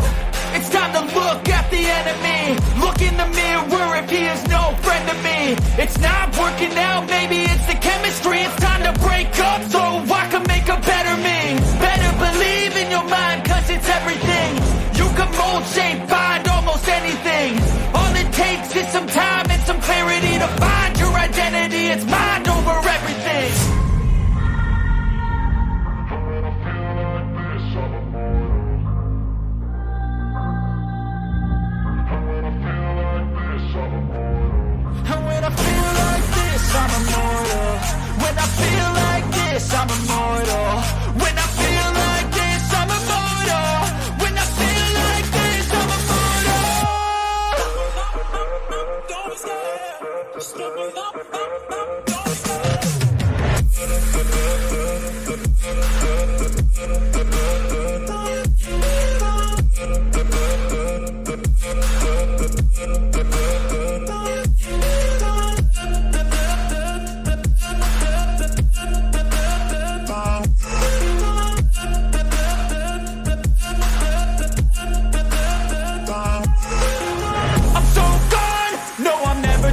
[SPEAKER 2] It's time to look at the enemy. Look in the mirror if he is no friend to me. It's not working out, maybe it's the chemistry. It's time to break up so I can make a better me. Better believe in your mind, cause it's everything. You can mold, shape, find almost anything. All it takes is some time and some clarity to find your identity. It's mind over everything. And when I feel like this, I'm immortal. When I feel like this, I'm immortal. When I feel like this, I'm immortal. When I feel like this, I'm immortal. Don't stop. Stop it up. Don't stop.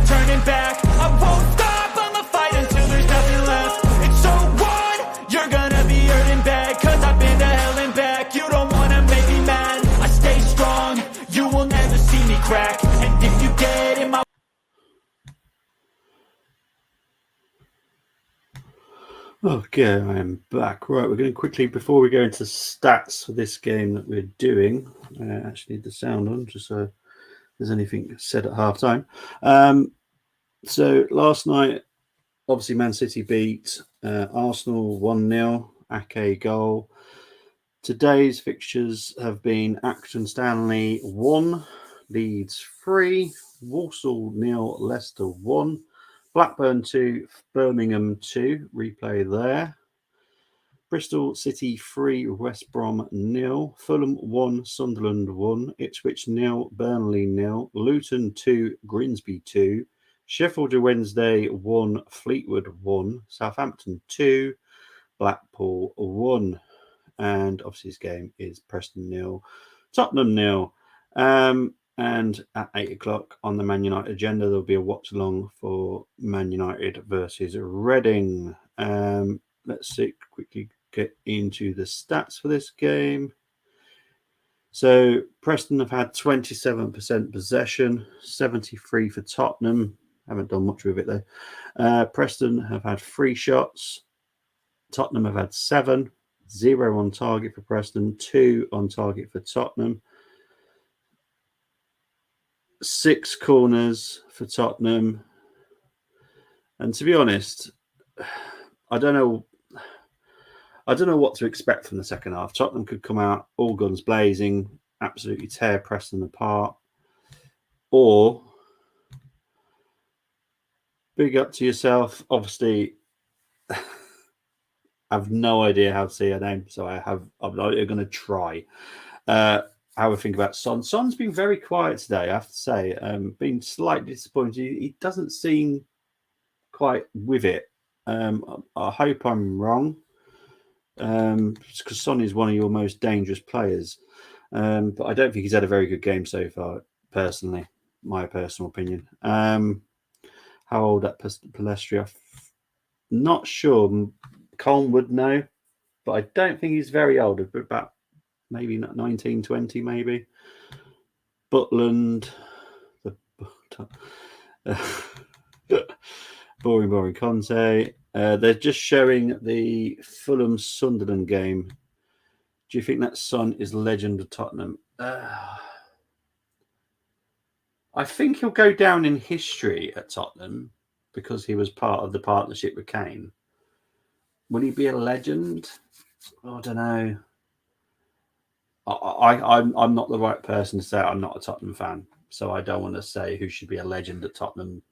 [SPEAKER 2] Turning back, I won't stop, I'ma fight until there's nothing left. It's so what? You're gonna be hurting bad, cause I've been to hell and back. You don't wanna make me mad, I stay strong, you will never see me crack. And if you get in my...
[SPEAKER 1] Okay, I am back. Right, we're going to quickly, before we go into stats for this game that we're doing, actually need the sound on, just so there's anything said at half time. So last night, obviously Man City beat Arsenal 1-0, Ake goal. Today's fixtures have been Acton Stanley 1, Leeds 3, Walsall 0, Leicester 1, Blackburn 2, Birmingham 2, replay there. Bristol City 3, West Brom 0, Fulham 1, Sunderland 1, Ipswich 0, Burnley 0, Luton 2, Grimsby 2, Sheffield Wednesday 1, Fleetwood 1, Southampton 2, Blackpool 1. And obviously this game is Preston 0, Tottenham 0. And at 8 o'clock on the Man United agenda, there'll be a watch along for Man United versus Reading. Let's see, quickly get into the stats for this game. So Preston have had 27% possession, 73 for Tottenham. Haven't done much with it though. Preston have had 3 shots. Tottenham have had 7. 0 on target for Preston, 2 on target for Tottenham. 6 corners for Tottenham. And to be honest, I don't know what to expect from the second half. Tottenham could come out all guns blazing, absolutely tear Preston apart, or big up to yourself. Obviously, I have no idea how to say her name, so I'm not going to try. How I think about Son. Son's been very quiet today, I have to say. Been slightly disappointed. He doesn't seem quite with it. I hope I'm wrong, because Son is one of your most dangerous players. But I don't think he's had a very good game so far, personally, my personal opinion. How old at Palestri? Not sure. Colm would know, but I don't think he's very old. About maybe 19, 20, maybe. Butland, boring Conte. They're just showing the Fulham Sunderland game. Do you think that Son is legend of Tottenham? I think he'll go down in history at Tottenham because he was part of the partnership with Kane. Will he be a legend? I don't know. I'm not the right person to say. I'm not a Tottenham fan, so I don't want to say who should be a legend at Tottenham.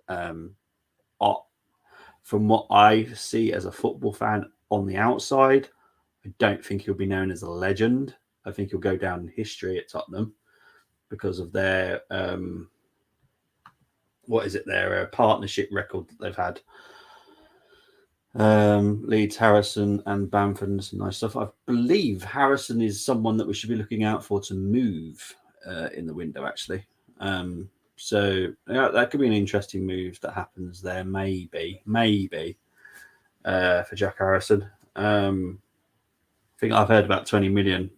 [SPEAKER 1] From what I see as a football fan on the outside, I don't think he'll be known as a legend. I think he'll go down in history at Tottenham. because of their their partnership record that they've had. Leeds, Harrison, and Bamford, and some nice stuff. I believe Harrison is someone that we should be looking out for to move in the window, actually. So yeah, that could be an interesting move that happens there, maybe for Jack Harrison. I think I've heard about 20 million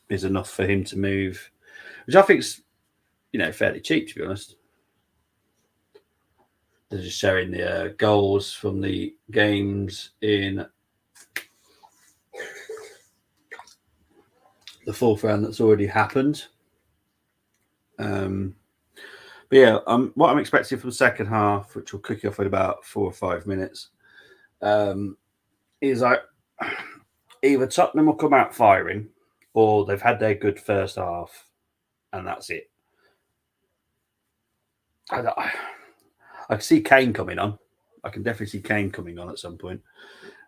[SPEAKER 1] is enough for him to move, which I think is, fairly cheap, to be honest. They're just showing the goals from the games in the fourth round that's already happened. But yeah, what I'm expecting from the second half, which will kick off in about 4 or 5 minutes, is either Tottenham will come out firing, or they've had their good first half, and that's it. I can see Kane coming on. I can definitely see Kane coming on at some point,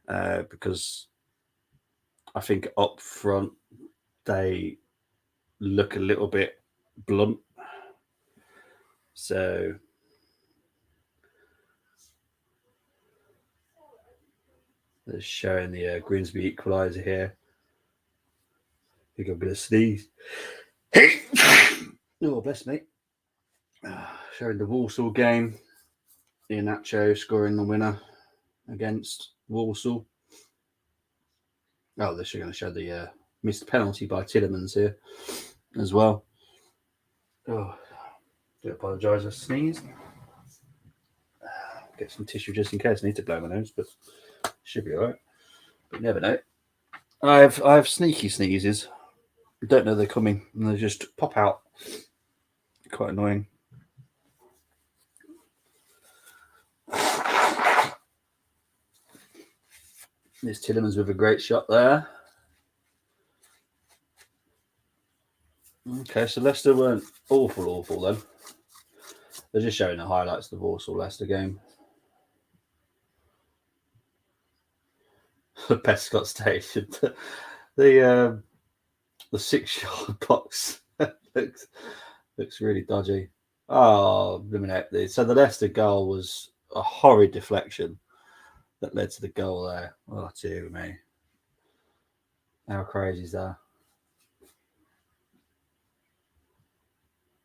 [SPEAKER 1] because I think up front they look a little bit blunt. So they're showing the Grimsby equaliser here. You got a bit of sneeze. Oh, bless me. Showing the Walsall game. Iheanacho scoring the winner against Walsall. Oh, they're going to show the missed penalty by Tielemans here as well. Oh, do apologise, I sneezed. Get some tissue just in case. I need to blow my nose, but should be all right. But you never know. I have sneaky sneezes. I don't know they're coming, and they just pop out. Quite annoying. There's Tielemans with a great shot there. Okay, so Leicester weren't awful then. They're just showing the highlights of the Walsall-Leicester game. The Prescott station. The 6-yard box looks really dodgy. Oh, so the Leicester goal was a horrid deflection that led to the goal there. Oh, dear me. How crazy is that?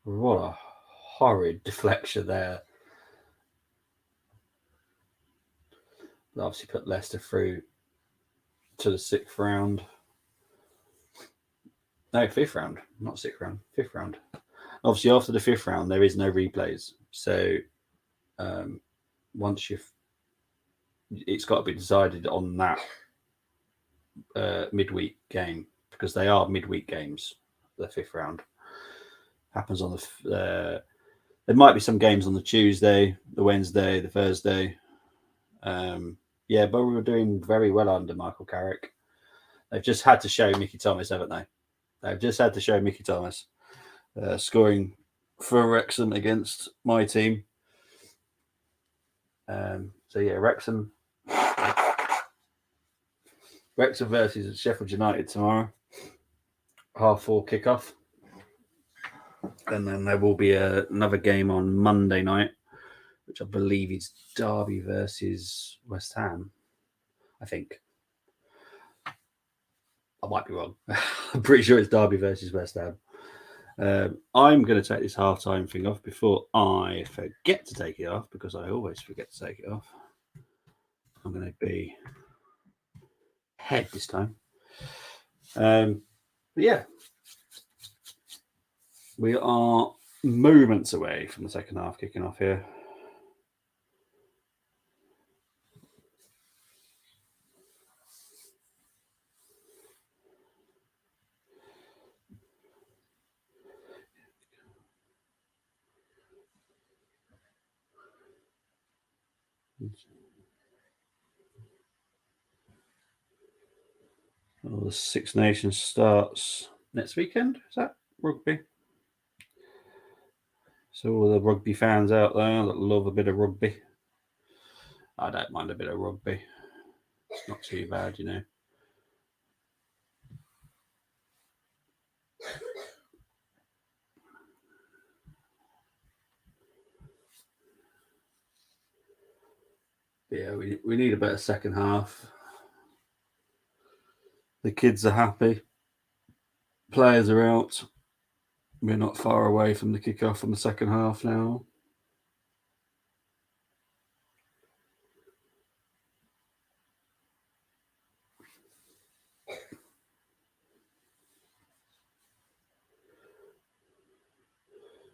[SPEAKER 1] What a horrid deflection there. They obviously put Leicester through to the 6th round. No, 5th round, not 6th round, 5th round. Obviously, after the 5th round, there is no replays. So once it's got to be decided on that midweek game, because they are midweek games. The 5th round happens on the. There might be some games on the Tuesday, the Wednesday, the Thursday. Yeah, but we were doing very well under Michael Carrick. They've just had to show Mickey Thomas, haven't they? They've just had to show Mickey Thomas scoring for Wrexham against my team. So yeah, Wrexham versus Sheffield United tomorrow, 4:30 kickoff, and then there will be another game on Monday night, which I believe is Derby versus West Ham. I think. I might be wrong. I'm pretty sure it's Derby versus West Ham. I'm going to take this halftime thing off before I forget to take it off, because I always forget to take it off. I'm going to be head this time. But yeah, we are moments away from the second half kicking off here. Well, the Six Nations starts next weekend. Is that rugby? So all the rugby fans out there that love a bit of rugby. I don't mind a bit of rugby. It's not too bad, you know. Yeah, we need a better second half. The kids are happy. Players are out. We're not far away from the kickoff on the second half now.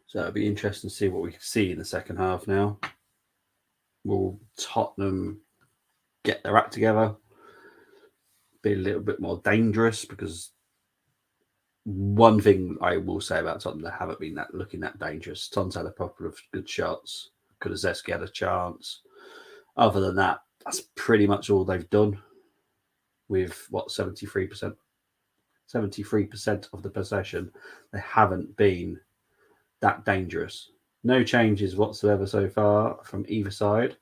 [SPEAKER 1] So it'll be interesting to see what we see in the second half now. Will Tottenham get their act together? Be a little bit more dangerous, because one thing I will say about Tottenham, they haven't been looking that dangerous. Tottenham's had a couple of good shots. Kulusevski had a chance. Other than that, that's pretty much all they've done. With 73% of the possession, they haven't been that dangerous. No changes whatsoever so far from either side.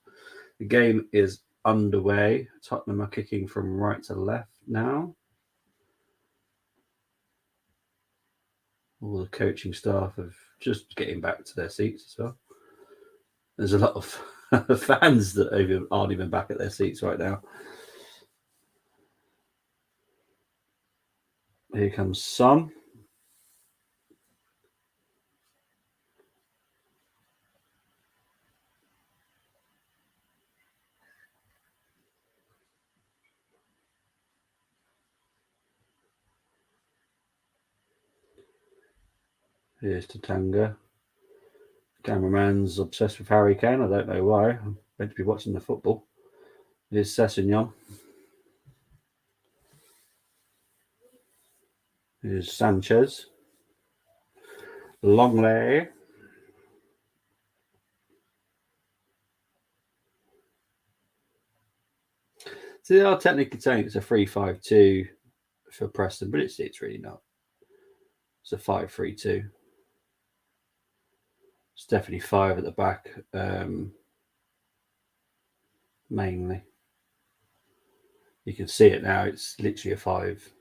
[SPEAKER 1] The game is underway. Tottenham are kicking from right to left now. All the coaching staff are just getting back to their seats as well. There's a lot of fans that aren't even back at their seats right now. Here comes Son. Here's Tatanga. Cameraman's obsessed with Harrykane. I don't know why. I'm meant to be watching the football. Here's Sessegnon. Here's Sanchez. Longley. So they are technically saying it's a 3-5-2 for Preston, but it's really not. It's a 5-3-2. It's definitely 5 at the back, mainly. You can see it now. It's literally a 5.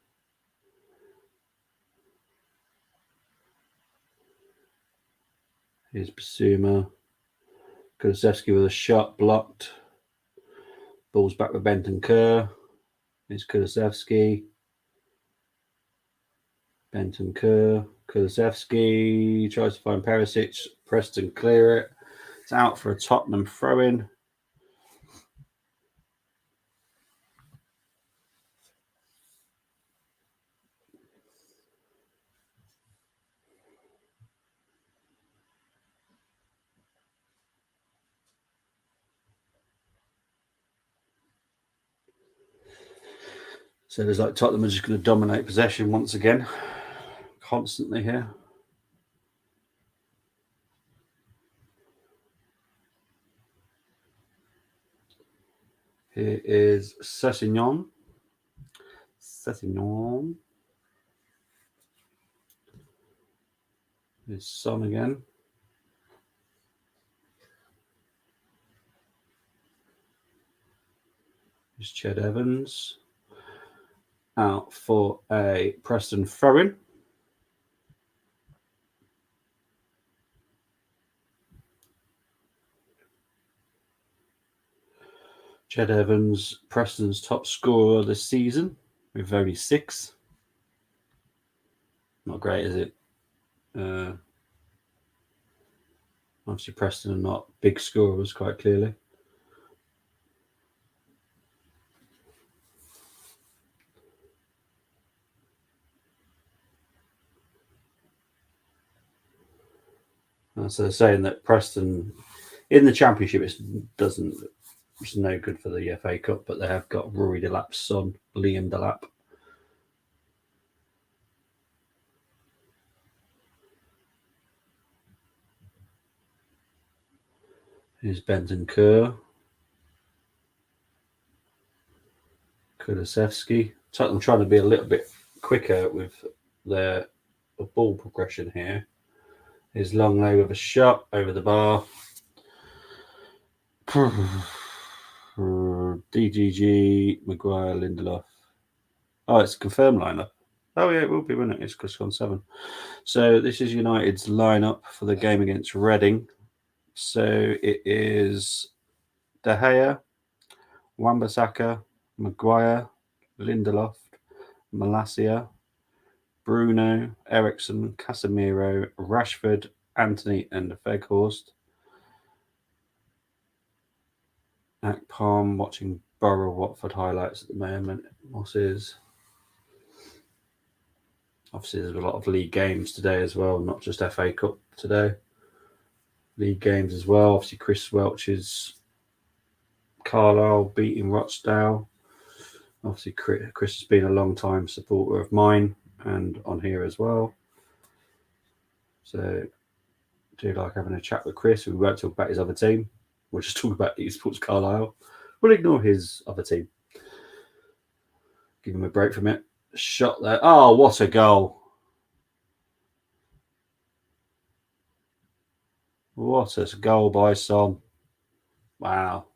[SPEAKER 1] Here's Basuma. Kulusevski with a shot blocked. Ball's back with Bentancur. Here's Kulusevski. Bentancur. Kulusevski tries to find Perisic. Preston clear it. It's out for a Tottenham throw-in. So there's like Tottenham are just going to dominate possession once again, constantly here. Here is Sessegnon. Here's Son again. Here's Ched Evans. Out for a Preston throw-in. Ched Evans, Preston's top scorer this season, with only 6. Not great, is it? Obviously, Preston are not big scorers, quite clearly. So they're saying that Preston, in the Championship, it's no good for the FA Cup, but they have got Rory Delap's son, Liam Delap. Here's Bentancur. Kulusevski. Tottenham trying to be a little bit quicker with their ball progression here. Here's Longley with a shot over the bar. DGG, Maguire, Lindelof. Oh, it's a confirmed lineup. Oh, yeah, it will be, won't it? It's just gone 7. So this is United's lineup for the game against Reading. So it is De Gea, Wan-Bissaka, Maguire, Lindelof, Malacia, Bruno, Ericsson, Casemiro, Rashford, Anthony, and Weghorst. Akpom watching Borough Watford highlights at the moment. Obviously, there's a lot of league games today as well, not just FA Cup today. League games as well. Obviously, Chris Welch's Carlisle beating Rochdale. Obviously, Chris has been a long time supporter of mine and on here as well. So, do like having a chat with Chris. We won't talk about his other team. We'll just talk about eSports Carlisle. We'll ignore his other team. Give him a break from it. Shot there. Oh, what a goal. What a goal by Son. Wow.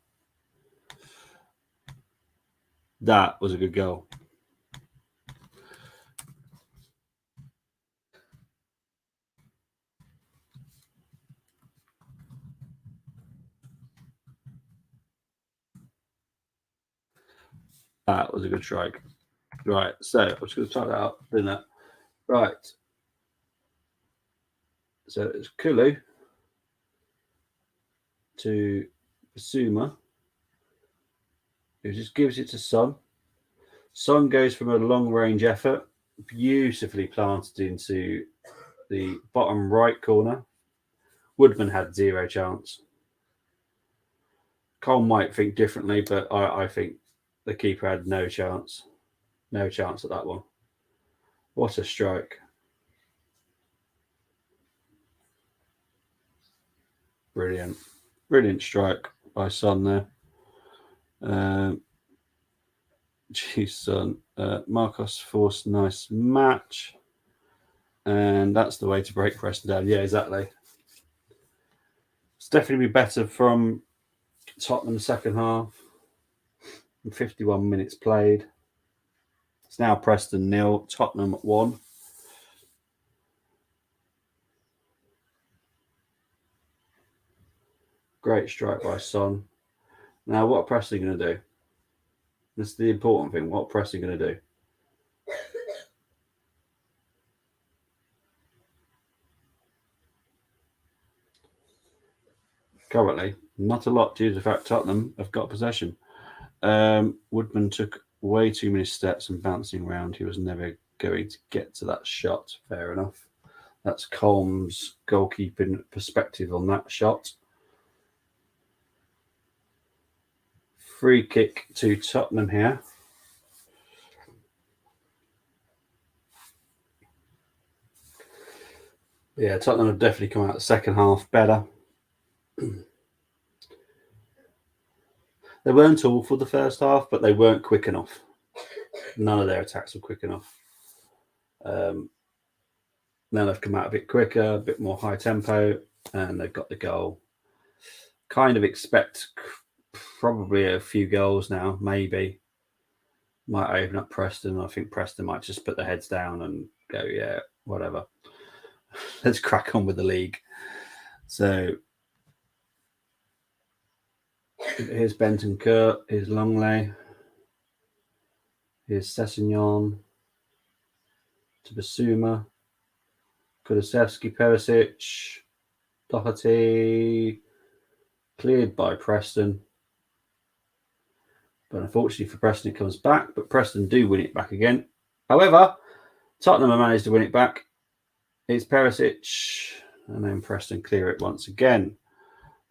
[SPEAKER 1] That was a good goal. That was a good strike. Right, so I'm just going to type that up, doing that. Right. So it's Kulu to Basuma, who just gives it to Son. Son goes from a long-range effort, beautifully planted into the bottom right corner. Woodman had zero chance. Cole might think differently, but I think the keeper had no chance. No chance at that one. What a strike. Brilliant. Brilliant strike by Son there. Geez, Son. Marcos forced nice match. And that's the way to break Preston down. Yeah, exactly. It's definitely better from Tottenham second half. 51 minutes played. It's now Preston 0, Tottenham 1. Great strike by Son. Now, what are Preston going to do? This is the important thing. What are Preston going to do? Currently, not a lot due to the fact Tottenham have got possession. Woodman took way too many steps and bouncing around. He was never going to get to that shot. Fair enough. That's Colm's goalkeeping perspective on that shot. Free kick to Tottenham here. Yeah, Tottenham have definitely come out the second half better. They weren't awful the first half, but they weren't quick enough. None of their attacks were quick enough. Now they've come out a bit quicker, a bit more high tempo, and they've got the goal. Kind of expect probably a few goals now, maybe. Might open up Preston. I think Preston might just put their heads down and go, yeah, whatever. Let's crack on with the league. So here's Bentancur, here's Longley, here's Sessegnon to Basuma, Kulusevski, Perisic, Doherty, cleared by Preston. But unfortunately for Preston, it comes back. But Preston do win it back again. However, Tottenham have managed to win it back. It's Perisic. And then Preston clear it once again.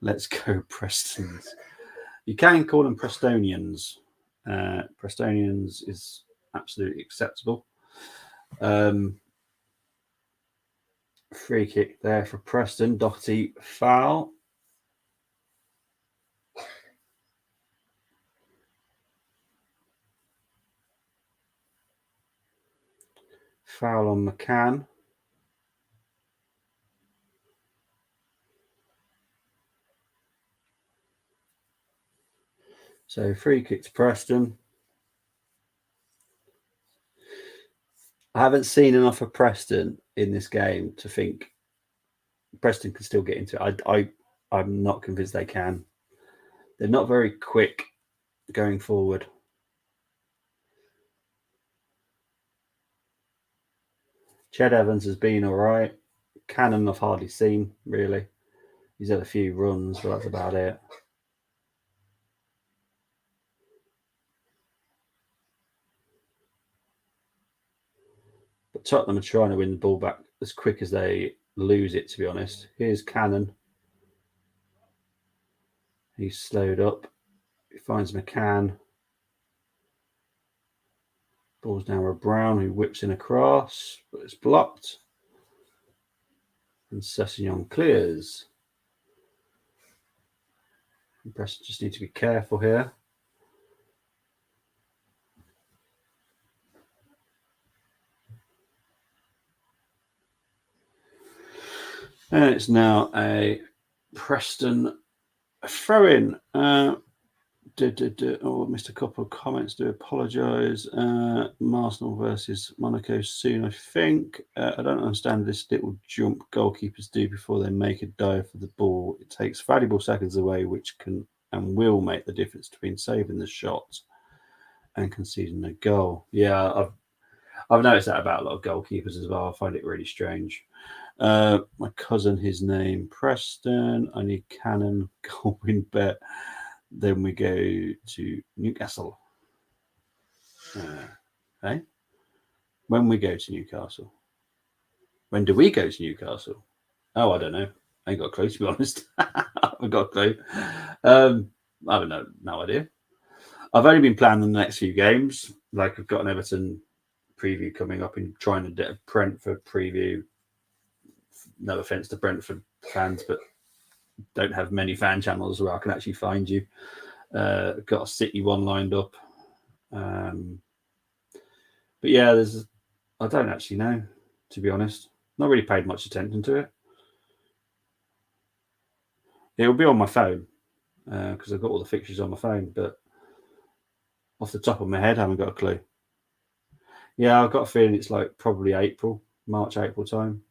[SPEAKER 1] Let's go, Prestons. You can call them Prestonians. Prestonians is absolutely acceptable. Free kick there for Preston. Doherty foul. Foul on McCann. So free kick to Preston. I haven't seen enough of Preston in this game to think Preston can still get into it. I'm not convinced they can. They're not very quick. going forward. Ched Evans has been all right. Cannon I've hardly seen, really. He's had a few runs, but that's about it. But Tottenham are trying to win the ball back as quick as they lose it, to be honest. Here's Cannon. He's slowed up. He finds McCann. Ball's now with Brown, who whips in across, but it's blocked. And Sessegnon clears. And Preston just need to be careful here. And it's now a Preston throw-in. Missed a couple of comments. Do apologise. Arsenal versus Monaco soon, I think. I don't understand this little jump goalkeepers do before they make a dive for the ball. It takes valuable seconds away, which can and will make the difference between saving the shot and conceding a goal. Yeah, I've noticed that about a lot of goalkeepers as well. I find it really strange. My cousin, his name Preston. I need Cannon goal win bet. Then we go to Newcastle. When we go to Newcastle. When do we go to Newcastle? Oh, I don't know. I ain't got a clue, to be honest. I haven't got a clue. I don't know. No idea. I've only been planning the next few games. Like I've got an Everton preview coming up and trying to do a Brentford preview. No offence to Brentford fans, but don't have many fan channels where I can actually find you. Got a City one lined up. But yeah, I don't actually know, to be honest. Not really paid much attention to it. It'll be on my phone because I've got all the fixtures on my phone, but off the top of my head, I haven't got a clue. Yeah, I've got a feeling it's like probably March, April time.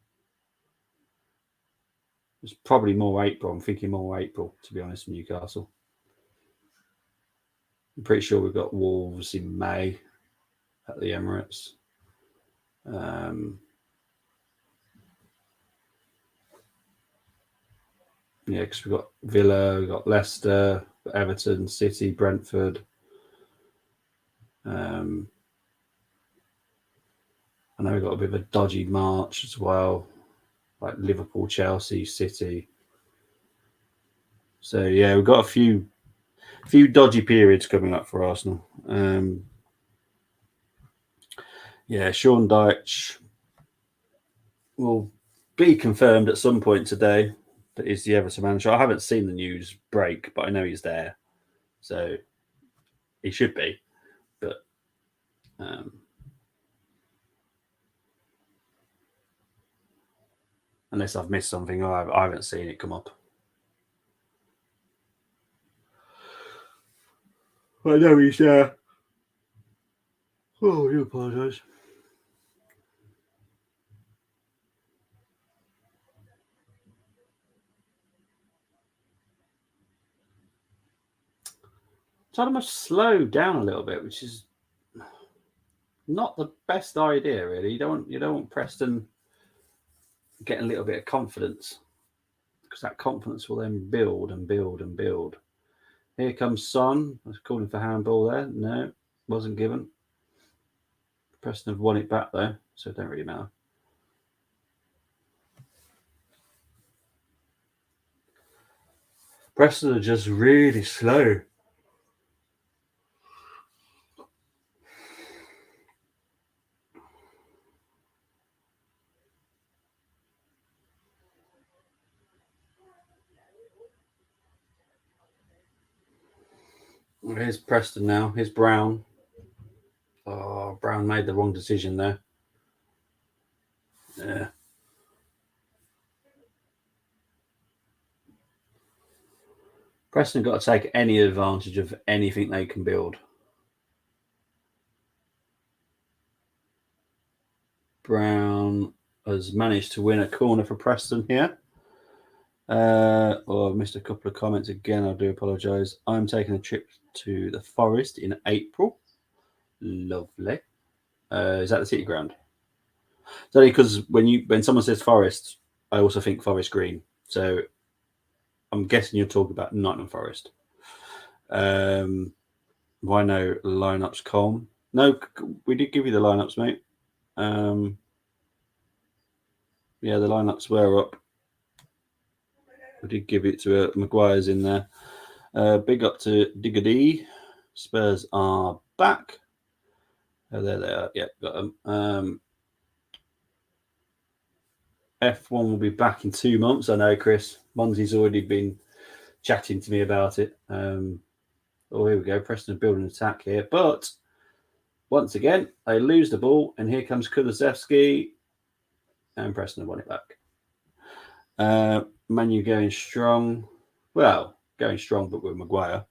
[SPEAKER 1] It's probably more April. I'm thinking more April, to be honest, in Newcastle. I'm pretty sure we've got Wolves in May at the Emirates. Yeah, because we've got Villa, we've got Leicester, Everton, City, Brentford. I know we've got a bit of a dodgy March as well, like Liverpool, Chelsea, City. So yeah, we've got a few dodgy periods coming up for Arsenal. Yeah, Sean Dyche will be confirmed at some point today that he's the Everton manager. I haven't seen the news break, but I know he's there, so he should be. But unless I've missed something, or I haven't seen it come up. I know he's there. Oh, I do apologise. Tottenham have slowed down a little bit, which is not the best idea, really. You don't want Preston getting a little bit of confidence, because that confidence will then build and build and build. Here comes Son. I was calling for handball there. No, wasn't given. Preston have won it back though, so it don't really matter. Preston are just really slow. Here's Preston now. Here's Brown. Oh, Brown made the wrong decision there. Yeah. Preston have got to take any advantage of anything they can build. Brown has managed to win a corner for Preston here. I missed a couple of comments again. I do apologise. I'm taking a trip to the Forest in April. Lovely. Is that the City Ground? It's only because when someone says Forest, I also think Forest Green. So I'm guessing you're talking about Nottingham Forest. Why no lineups, Colm? No, we did give you the lineups, mate. Yeah, the lineups were up. We did give it to Maguire's in there. Big up to Diggity. Spurs are back. Oh, there they are. Yeah, got them. F1 will be back in 2 months. I know, Chris. Monty's already been chatting to me about it. Oh, here we go. Preston building an attack here. But once again, they lose the ball. And here comes Kulusevski. And Preston have won it back. Manu going strong. Well, going strong, but with Maguire.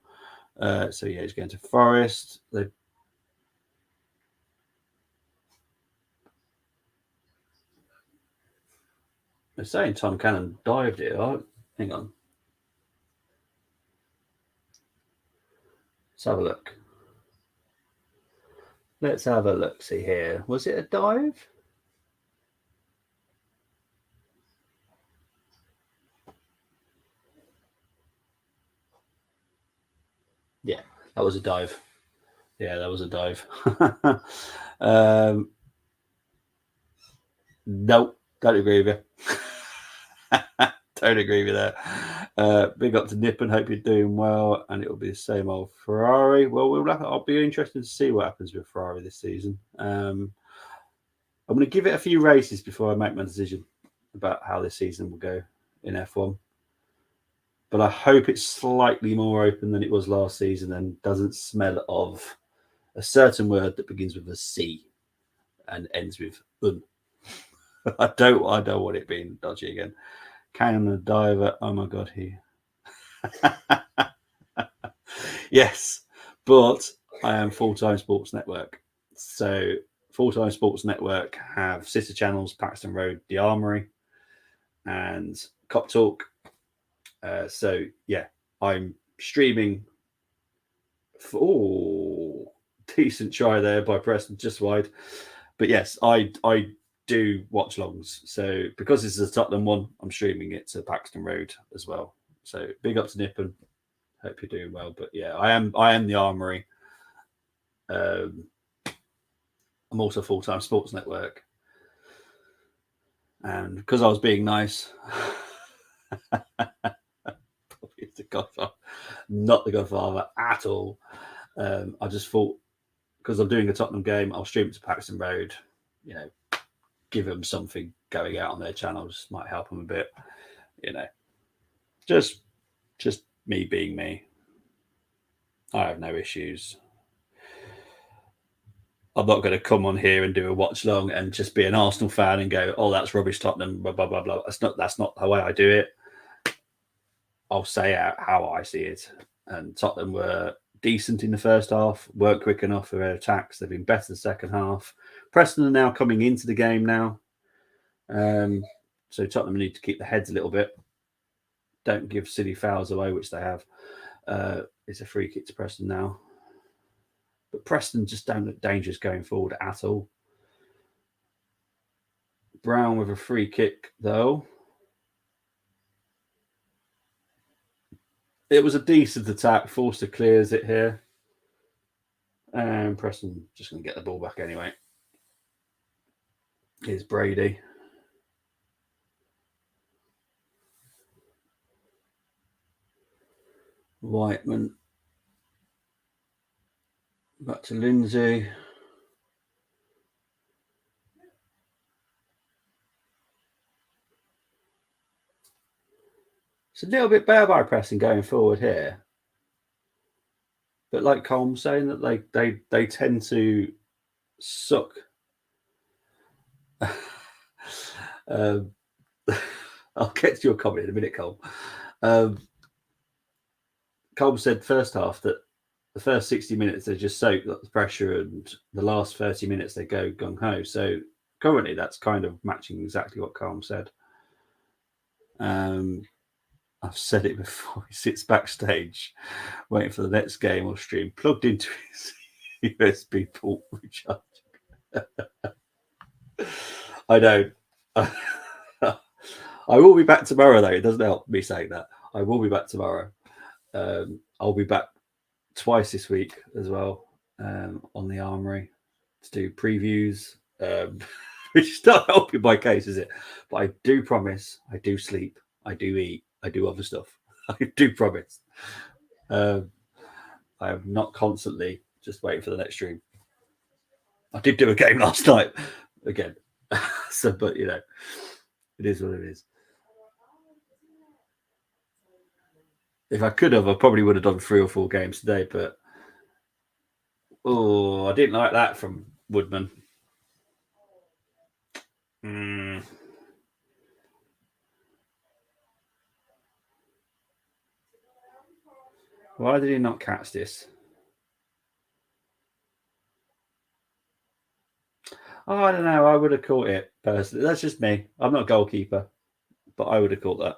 [SPEAKER 1] So, yeah, he's going to Forest. They're saying Tom Cannon dived it. Oh, hang on. Let's have a look. Let's have a look. See here. Was it a dive? Yeah, that was a dive. Yeah, that was a dive. Nope, don't agree with you. Don't agree with that. Big up to Nippon. Hope you're doing well, and it'll be the same old Ferrari. Well, I'll be interested to see what happens with Ferrari this season. I'm going to give it a few races before I make my decision about how this season will go in F1. But I hope it's slightly more open than it was last season and doesn't smell of a certain word that begins with a C and ends with un. I don't want it being dodgy again. Cannon the diver. Oh my god, he. Yes, but I am Full-Time Sports Network. So Full-Time Sports Network have sister channels: Paxton Road, The Armory, and Cop Talk. So yeah, I'm streaming. Decent try there by Preston, just wide. But yes, I do watchalongs. So because this is a Tottenham one, I'm streaming it to Paxton Road as well. So big up to Nippon. Hope you're doing well. But yeah, I am the Armory. I'm also Full-Time Sports Network. And because I was being nice, the Godfather, not the Godfather at all. I just thought, because I'm doing a Tottenham game, I'll stream it to Paxton Road. You know, give them something going out on their channels, might help them a bit. You know, just me being me. I have no issues. I'm not going to come on here and do a watch long and just be an Arsenal fan and go, "Oh, that's rubbish, Tottenham." Blah blah blah blah. That's not the way I do it. I'll say how I see it. And Tottenham were decent in the first half, weren't quick enough for their attacks. They've been better the second half. Preston are now coming into the game now. So Tottenham need to keep their heads a little bit. Don't give silly fouls away, which they have. It's a free kick to Preston now. But Preston just don't look dangerous going forward at all. Brown with a free kick, though. It was a decent attack. Forster clears it here. And Preston just going to get the ball back anyway. Here's Brady. Whiteman. Back to Lindsay. It's a little bit better by Preston going forward here. But like Colm saying that they tend to suck. I'll get to your comment in a minute, Colm. Colm said first half that the first 60 minutes they just soak the pressure, and the last 30 minutes they go gung ho. So currently that's kind of matching exactly what Colm said. I've said it before, he sits backstage waiting for the next game or stream, plugged into his USB port recharge. I know. I will be back tomorrow, though. It doesn't help me saying that. I will be back tomorrow. I'll be back twice this week as well on the Armory to do previews, which is not helping my case, is it? But I do promise, I do sleep, I do eat, I do other stuff. I do promise. I am not constantly just waiting for the next stream. I did do a game last night again. So, but you know, it is what it is. If I could have, I probably would have done 3 or 4 games today, but I didn't like that from Woodman. Why did he not catch this? Oh, I don't know. I would have caught it personally. That's just me. I'm not a goalkeeper, but I would have caught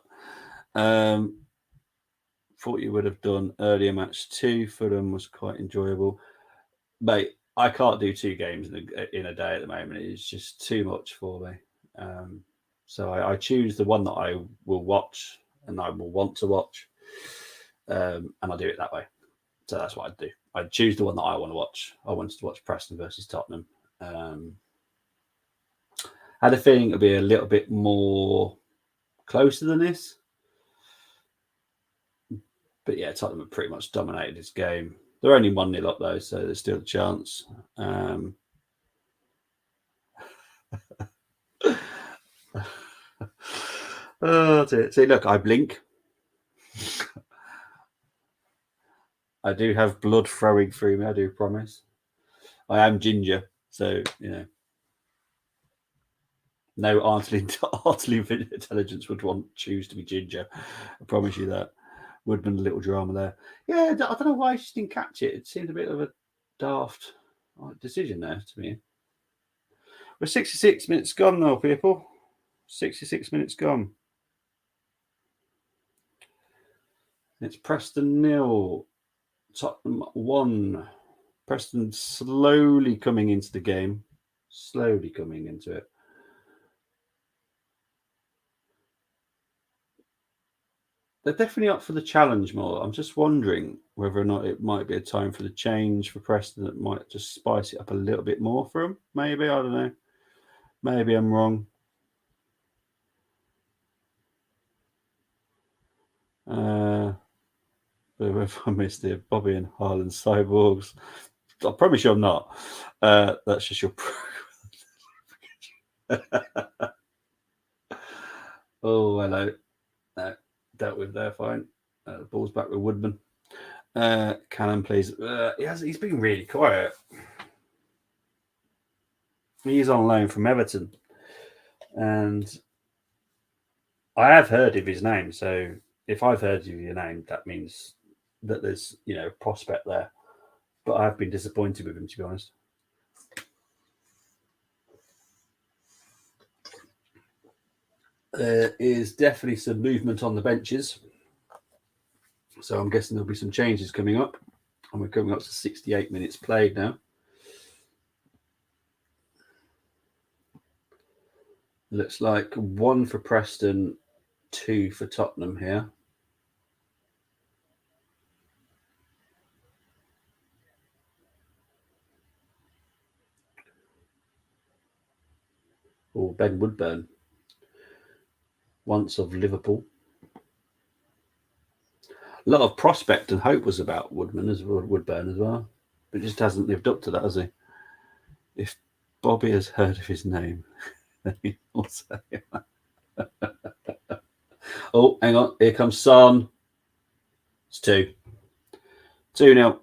[SPEAKER 1] that. Thought you would have done earlier match 2. Fulham was quite enjoyable. Mate, I can't do 2 games in a day at the moment. It's just too much for me. So I choose the one that I will watch and I will want to watch. And I'll do it that way. So that's what I'd do. I'd choose the one that I want to watch. I wanted to watch Preston versus Tottenham. Had a feeling it'd be a little bit more closer than this. But yeah, Tottenham have pretty much dominated this game. They're only 1-0 up though, so there's still a chance. Oh dear. See, look, I blink. I do have blood flowing through me, I do promise. I am ginger, so, you know. No artificial intelligence would choose to be ginger. I promise you that. Woodman, a little drama there. Yeah, I don't know why she didn't catch it. It seemed a bit of a daft decision there to me. We're 66 minutes gone now, people. 66 minutes gone. It's Preston 0, Tottenham 1. Preston slowly coming into the game. Slowly coming into it. They're definitely up for the challenge more. I'm just wondering whether or not it might be a time for the change for Preston that might just spice it up a little bit more for them. Maybe, I don't know. Maybe I'm wrong. But if I missed it, Bobby and Harlan Cyborgs. I promise you I'm not. That's just your Oh, hello. No, dealt with there, fine. Ball's back with Woodman. Cannon, please. He's been really quiet. He's on loan from Everton. And I have heard of his name. So if I've heard of your name, that means that there's, prospect there. But I've been disappointed with him, to be honest. There is definitely some movement on the benches. So I'm guessing there'll be some changes coming up. And we're coming up to 68 minutes played now. Looks like 1 for Preston, 2 for Tottenham here. Or Ben Woodburn, once of Liverpool. A lot of prospect and hope was about Woodburn as well, but just hasn't lived up to that, has he? If Bobby has heard of his name, then he will say. Oh, hang on, here comes Son. It's 2. 2-0.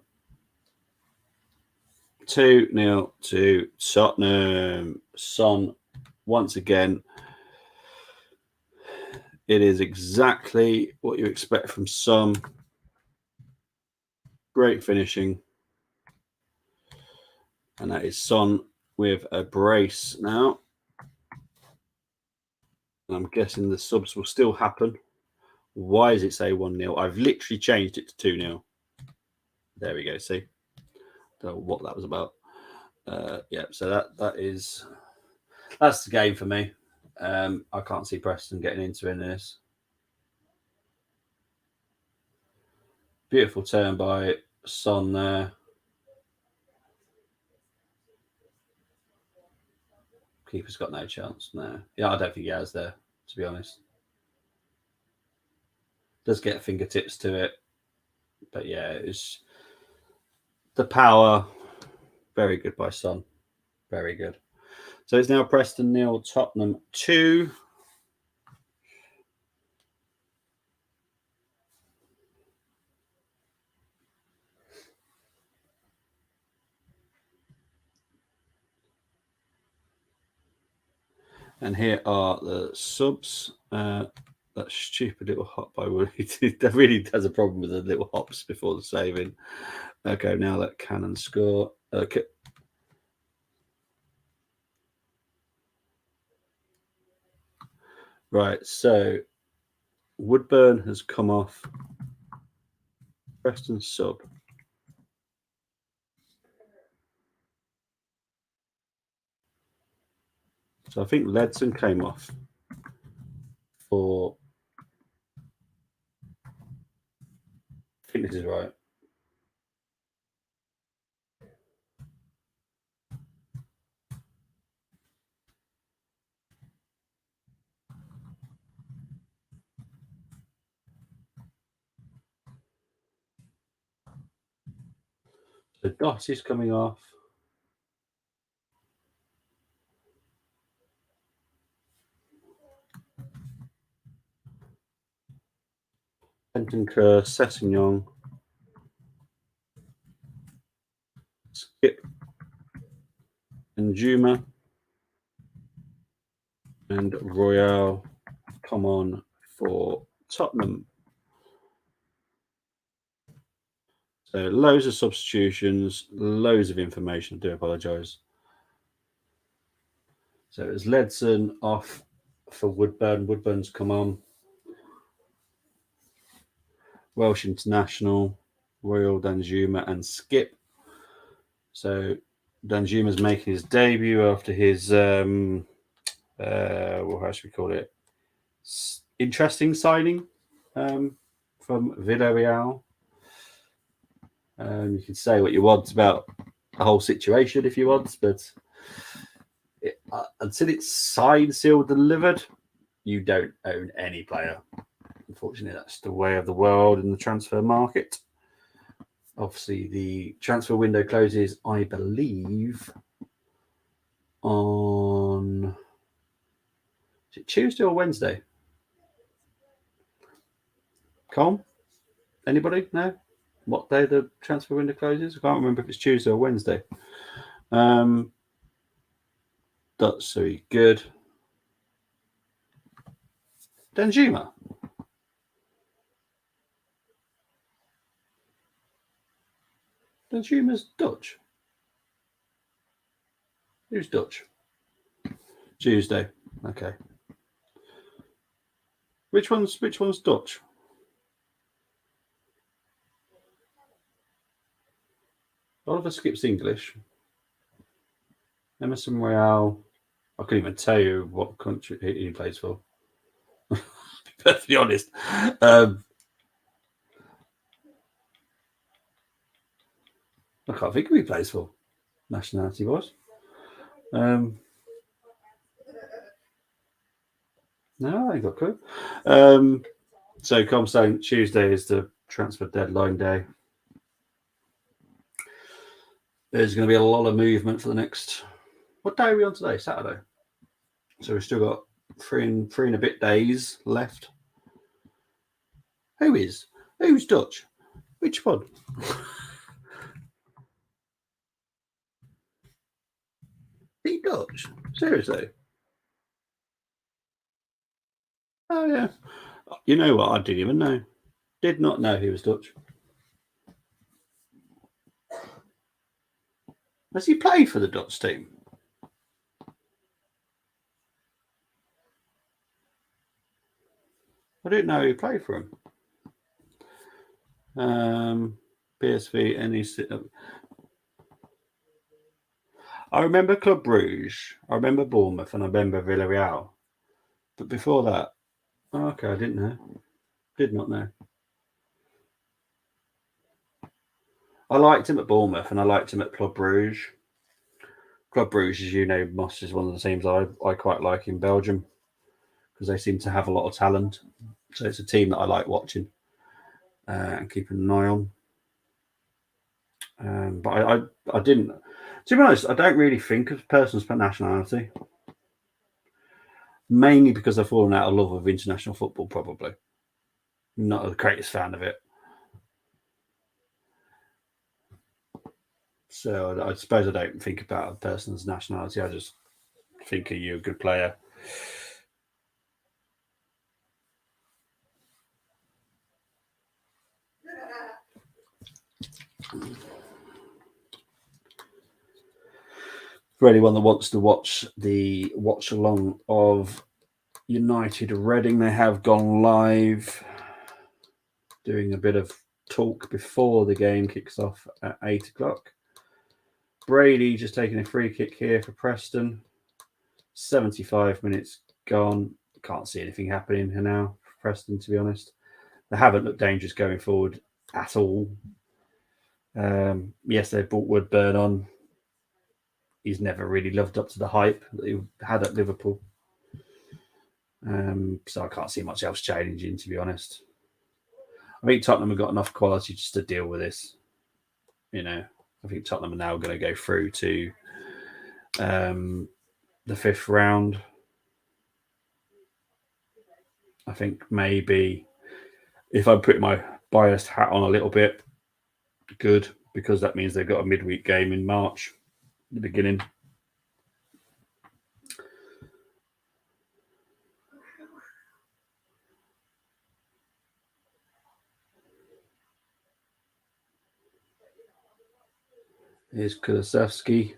[SPEAKER 1] 2-0 to Tottenham. Son, once again. It is exactly what you expect from Son. Great finishing. And that is Son with a brace now. And I'm guessing the subs will still happen Why does it say 1-0? I've literally changed it to 2-0. There we go. See? Don't know what that was about. Yeah, so that's the game for me. I can't see Preston getting into in this. Beautiful turn by Son there. Keeper's got no chance. No. Yeah, I don't think he has there, to be honest. Does get fingertips to it. But yeah, it's the power. Very good by Son. Very good. So it's now Preston 0, Tottenham 2. And here are the subs. That stupid little hop by Woody. That really has a problem with the little hops before the saving. Okay, now let Cannon score. Okay. Right, so Woodburn has come off. Preston sub. So I think Ledson came off for. I think this is right. So Dossie's coming off. Bentancur, Sessignon, Skip, and Juma, and Royale come on for Tottenham. So loads of substitutions, loads of information. I do apologise. So it's Ledson off for Woodburn. Woodburn's come on. Welsh International, Royal Danjuma, and Skip. So Danjuma's making his debut after his how should we call it? Interesting signing from Villarreal. You can say what you want about the whole situation if you want, but until it's signed, sealed, delivered, you don't own any player. Unfortunately, that's the way of the world in the transfer market. Obviously, the transfer window closes, I believe, on is it Tuesday or Wednesday? Colm? Anybody? No? What day the transfer window closes? I can't remember if it's Tuesday or Wednesday. That's very good. Danjuma. Danjuma's Dutch. Who's Dutch? Tuesday. Okay. Which one's Dutch? Oliver Skip's English. Emerson Royale. I couldn't even tell you what country he plays for. To be perfectly honest. I can't think who he plays for, nationality wise. No, I ain't got a clue. So Colm saying Tuesday is the transfer deadline day. There's going to be a lot of movement for the next. What day are we on today? Saturday. So we've still got three and a bit days left. Who's Dutch? Which one? He Dutch? Seriously? Oh yeah. You know what? I didn't even know. Did not know he was Dutch. Has he played for the Dutch team? I didn't know he played for him. PSV, I remember Club Brugge, I remember Bournemouth, and I remember Villarreal. But before that, okay, I didn't know. Did not know. I liked him at Bournemouth, and I liked him at Club Brugge. Club Brugge, as you know, Moss is one of the teams I quite like in Belgium because they seem to have a lot of talent. So it's a team that I like watching and keeping an eye on. But I didn't. To be honest, I don't really think of persons per nationality. Mainly because I've fallen out of love with international football, probably. Not the greatest fan of it. So I suppose I don't think about a person's nationality. I just think, are you a good player? For anyone that wants to watch the watch along of United Reading, they have gone live doing a bit of talk before the game kicks off at 8 o'clock. Brady just taking a free kick here for Preston. 75 minutes gone. Can't see anything happening here now for Preston, to be honest. They haven't looked dangerous going forward at all. Yes, they've brought Woodburn on. He's never really lived up to the hype that he had at Liverpool. So I can't see much else changing, to be honest. I think Tottenham have got enough quality just to deal with this. You know, I think Tottenham are now going to go through to the fifth round. I think maybe if I put my biased hat on a little bit, good, because that means they've got a midweek game in March, the beginning. Here's Kulusevski.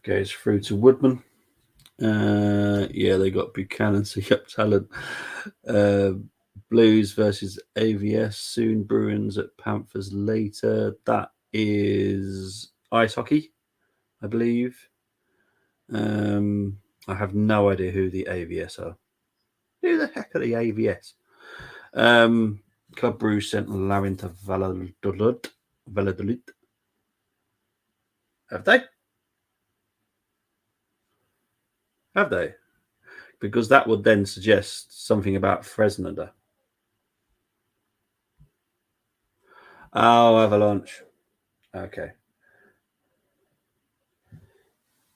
[SPEAKER 1] Goes through to Woodman. Yeah, they got Buchanan, so you got talent. Blues versus AVS soon. Bruins at Panthers later. That is ice hockey, I believe. I have no idea who the AVS are. Who the heck are the AVS? Club Brugge sent Larin to Valladolid. Have they? Have they? Because that would then suggest something about Fresneda. Oh, Avalanche. Okay.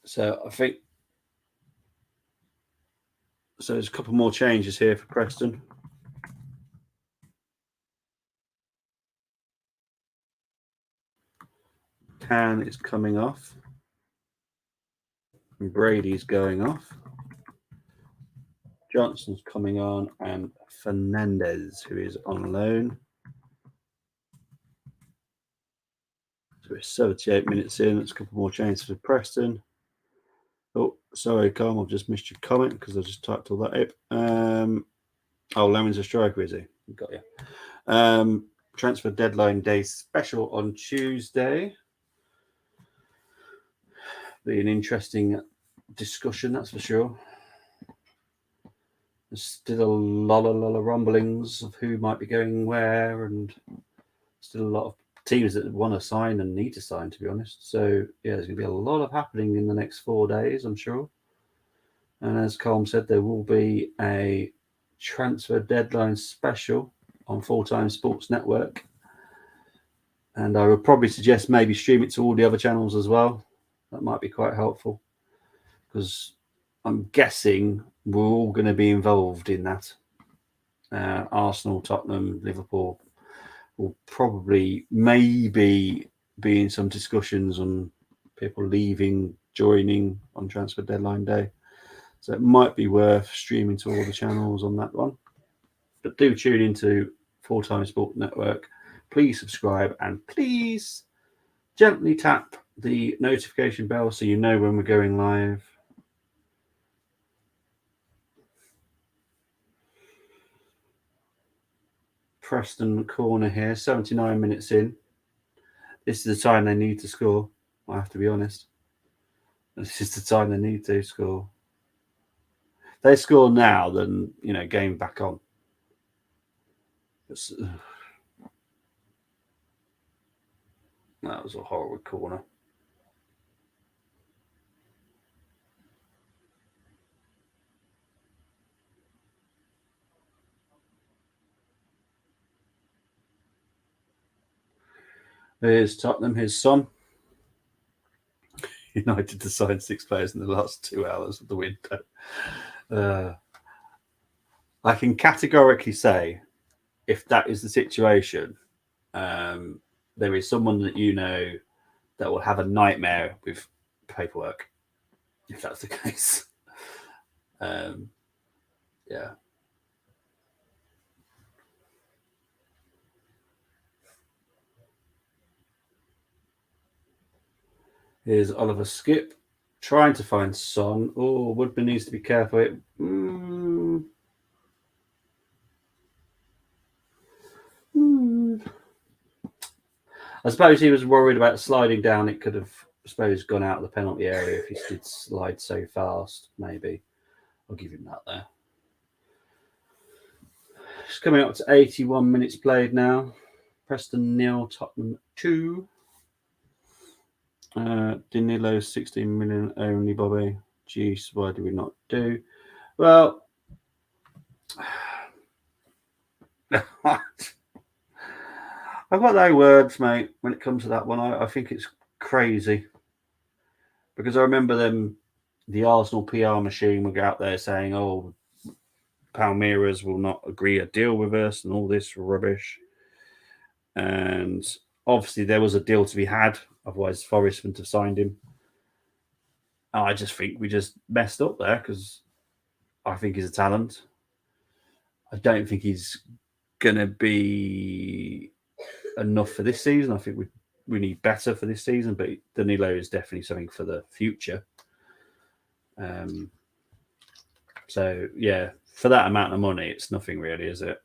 [SPEAKER 1] So I think so. There's a couple more changes here for Preston. Can is coming off. And Brady's going off. Johnson's coming on, and Fernandez, who is on loan. So we're 78 minutes in. There's a couple more changes for Preston. Oh, sorry, Carl, I've just missed your comment because I just typed all that up. Oh, Lamin's a striker, is he? Got you. Transfer deadline day special on Tuesday. Be an interesting discussion, that's for sure. There's still a lot of rumblings of who might be going where, and still a lot of teams that want to sign and need to sign, to be honest. So, yeah, there's going to be a lot of happening in the next 4 days, I'm sure. And as Colm said, there will be a transfer deadline special on Full-Time Sports Network. And I would probably suggest maybe stream it to all the other channels as well. That might be quite helpful because I'm guessing we're all going to be involved in that. Arsenal, Tottenham, Liverpool will probably maybe be in some discussions on people leaving, joining on transfer deadline day. So it might be worth streaming to all the channels on that one. But do tune into Full-Time Sport Network. Please subscribe and please gently tap the notification bell so you know when we're going live. Preston corner here, 79 minutes in. This is the time they need to score, I have to be honest. This is the time they need to score. If they score now, then, game back on. That was a horrible corner. Here's Tottenham, here's Son. United to sign 6 players in the last 2 hours of the window. I can categorically say, if that is the situation, there is someone that that will have a nightmare with paperwork, if that's the case. Yeah. Here's Oliver Skip trying to find Son. Oh, Woodman needs to be careful. I suppose he was worried about sliding down. It could have, I suppose, gone out of the penalty area if he did slide so fast. Maybe. I'll give him that there. It's coming up to 81 minutes played now. Preston 0, Tottenham 2. Danilo 16 million only, Bobby. Jeez, why do we not do? Well, I've got no words, mate, when it comes to that one. I think it's crazy. Because I remember the Arsenal PR machine would go out there saying, oh, Palmeiras will not agree a deal with us and all this rubbish. And obviously there was a deal to be had. Otherwise, Forest wouldn't have signed him. I just think we just messed up there because I think he's a talent. I don't think he's going to be enough for this season. I think we need better for this season, but Danilo is definitely something for the future. So, yeah, for that amount of money, it's nothing really, is it?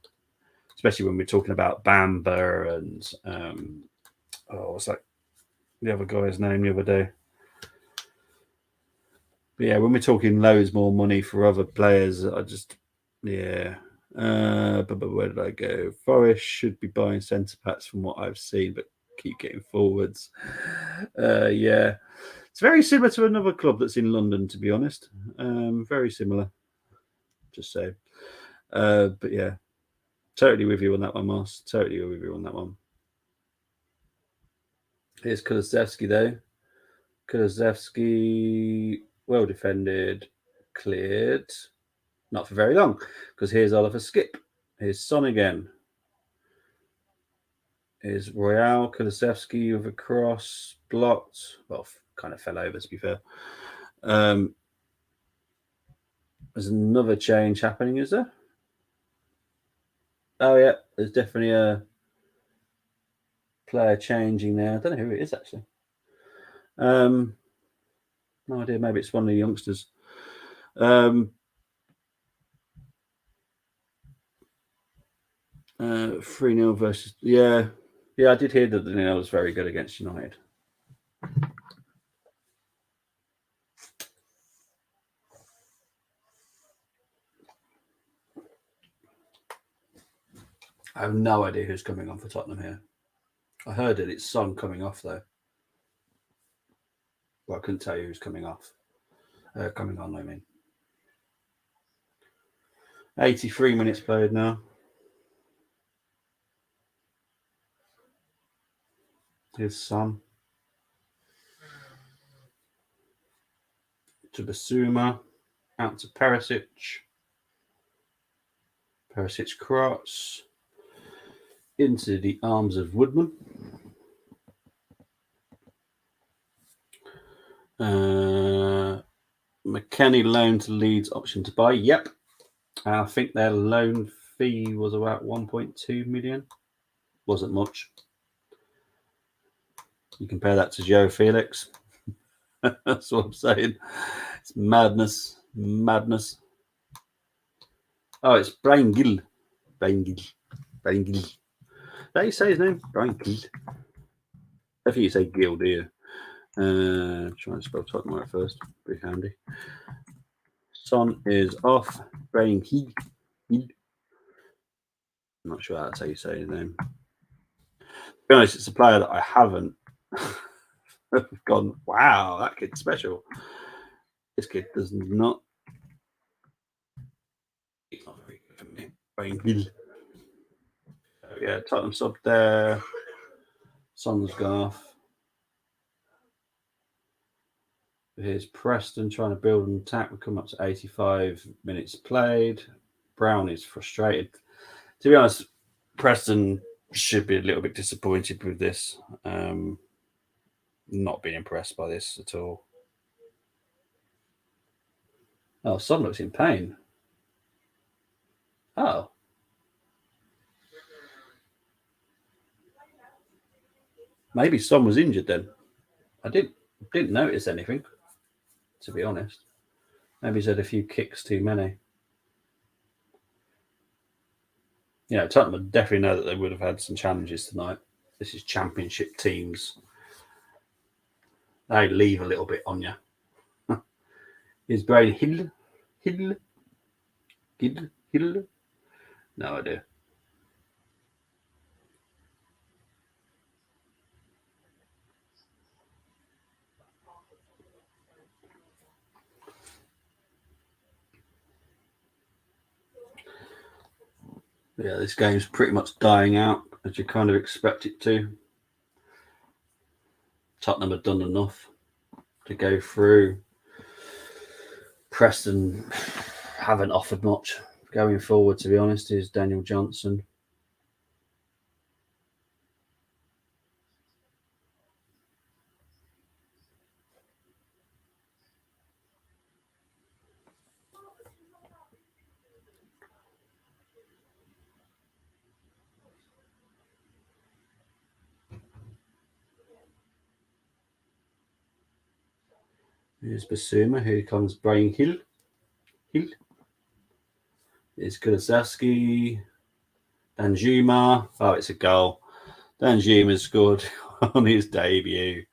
[SPEAKER 1] Especially when we're talking about Bamba and, what's that? The other guy's name the other day. But yeah, when we're talking loads more money for other players, but where did I go? Forest should be buying centre backs from what I've seen, but keep getting forwards. Yeah, it's very similar to another club that's in London, to be honest. Very similar. Just say. But yeah, totally with you on that one, Mars. Totally with you on that one. Here's Kulusevski, though. Kulusevski, well defended, cleared. Not for very long, because here's Oliver Skip. Here's Son again. Here's Royale, Kulusevski with a cross, blocked. Well, kind of fell over, to be fair. There's another change happening, is there? Oh, yeah, there's definitely a player changing there. I don't know who it is, actually. No idea. Maybe it's one of the youngsters. 3-0 versus... Yeah, I did hear that Danilo was very good against United. I have no idea who's coming on for Tottenham here. I heard that it's Son coming off, though. But I couldn't tell you who's coming off. Coming on, I mean. 83 minutes played now. Here's Son. To Basuma. Out to Perisic. Perisic cross. Into the arms of Woodman. McKennie loan to Leeds, option to buy. Yep. I think their loan fee was about 1.2 million. Wasn't much. You compare that to Joe Felix. That's what I'm saying. It's madness. Oh, it's Brian Gill. Brian Gill. Did you say his name? Brian Gill. I think you say Gill, do you? Trying to spell Tottenham right first. Pretty handy. Son is off. Brian Gill. I'm not sure that's how you say his name. To be honest, it's a player that I haven't gone, wow, that kid's special. This kid does not. He's not very good for me. Brian Gill. Yeah, Tottenham sub there. Son's gone off. Here's Preston trying to build an attack. We come up to 85 minutes played. Brown is frustrated. To be honest, Preston should be a little bit disappointed with this. Not being impressed by this at all. Oh, Son looks in pain. Oh. Maybe Son was injured then. I didn't notice anything, to be honest. Maybe he's had a few kicks too many. Yeah, Tottenham definitely know that they would have had some challenges tonight. This is championship teams. They leave a little bit on you. Is Brian Hill? No idea. Yeah, this game's pretty much dying out, as you kind of expect it to. Tottenham have done enough to go through. Preston haven't offered much going forward, to be honest, is Daniel Johnson. Here's Basuma. Here comes Brian Hill. It's Kulisevsky. Danjuma. Oh, it's a goal. Danjuma scored on his debut.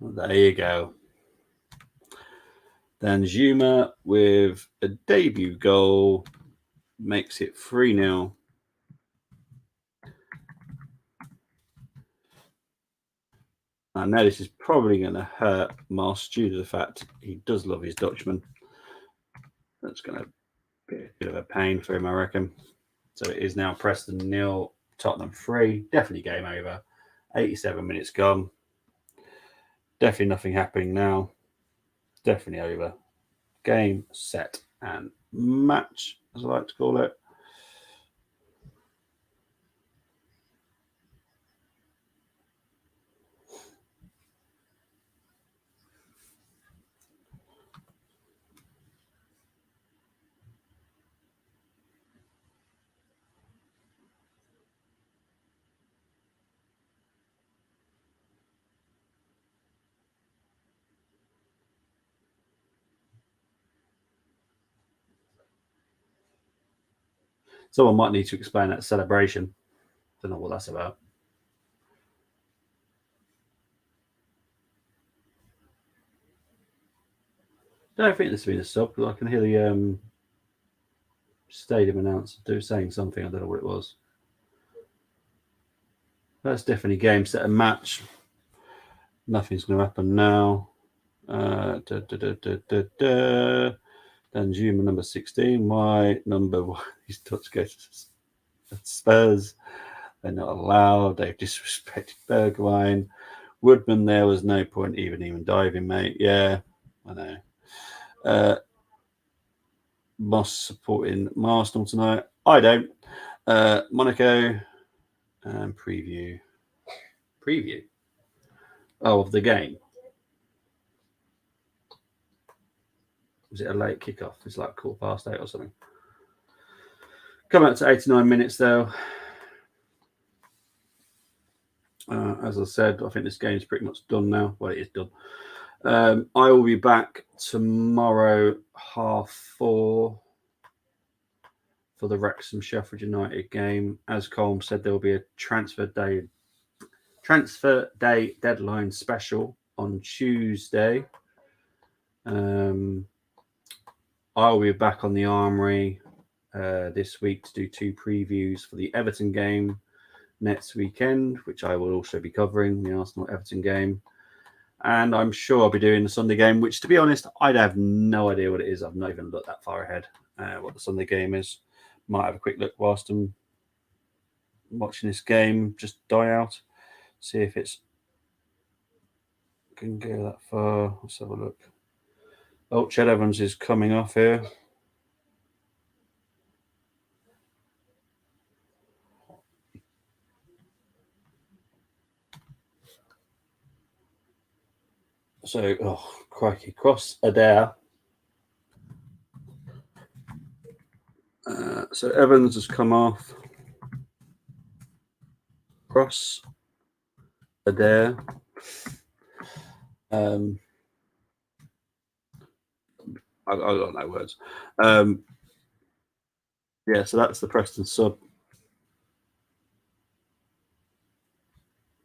[SPEAKER 1] Well, there you go. Danjuma with a debut goal makes it 3-0. I know this is probably going to hurt Moss due to the fact he does love his Dutchman. That's going to be a bit of a pain for him, I reckon. So it is now Preston 0, Tottenham 3. Definitely game over. 87 minutes gone. Definitely nothing happening now. Definitely over. Game, set, and match, as I like to call it. Someone might need to explain that celebration. Don't know what that's about. Don't think this has been a sub, because I can hear the stadium announcer saying something. I don't know what it was. That's definitely game, set, and match. Nothing's going to happen now. Danjuma number 16. My number 1. He's touch goes to Spurs. They're not allowed. They've disrespected Bergwijn. Woodman, there was no point even diving, mate. Yeah, I know. Moss supporting Arsenal tonight. I don't. Monaco and preview. Oh, of the game. Was it a late kickoff? It's like 8:15 or something. Come out to 89 minutes though. As I said, I think this game is pretty much done now. Well, it is done. I will be back tomorrow 4:30. for the Wrexham Sheffield United game. As Colm said, there will be a transfer day deadline special on Tuesday. I'll be back on the Armoury this week to do 2 previews for the Everton game next weekend, which I will also be covering, the Arsenal-Everton game. And I'm sure I'll be doing the Sunday game, which, to be honest, I have no idea what it is. I've not even looked that far ahead what the Sunday game is. Might have a quick look whilst I'm watching this game just die out. See if it's can go that far. Let's have a look. Oh, Ched Evans is coming off here. So, oh, crikey, Cross Adair. So Evans has come off. Cross Adair. I don't know words. Yeah, so that's the Preston sub.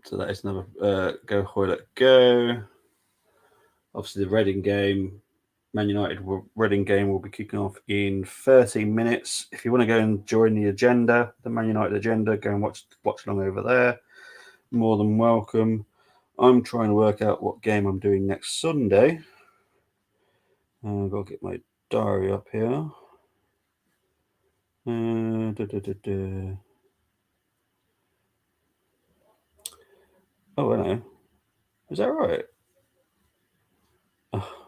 [SPEAKER 1] So that is another go Hoylett go. Obviously, the Reading game, Man United Reading game will be kicking off in 13 minutes. If you want to go and join the agenda, the Man United agenda, go and watch along over there. More than welcome. I'm trying to work out what game I'm doing next Sunday. I've got to get my diary up here. Oh, I know. Is that right? Oh.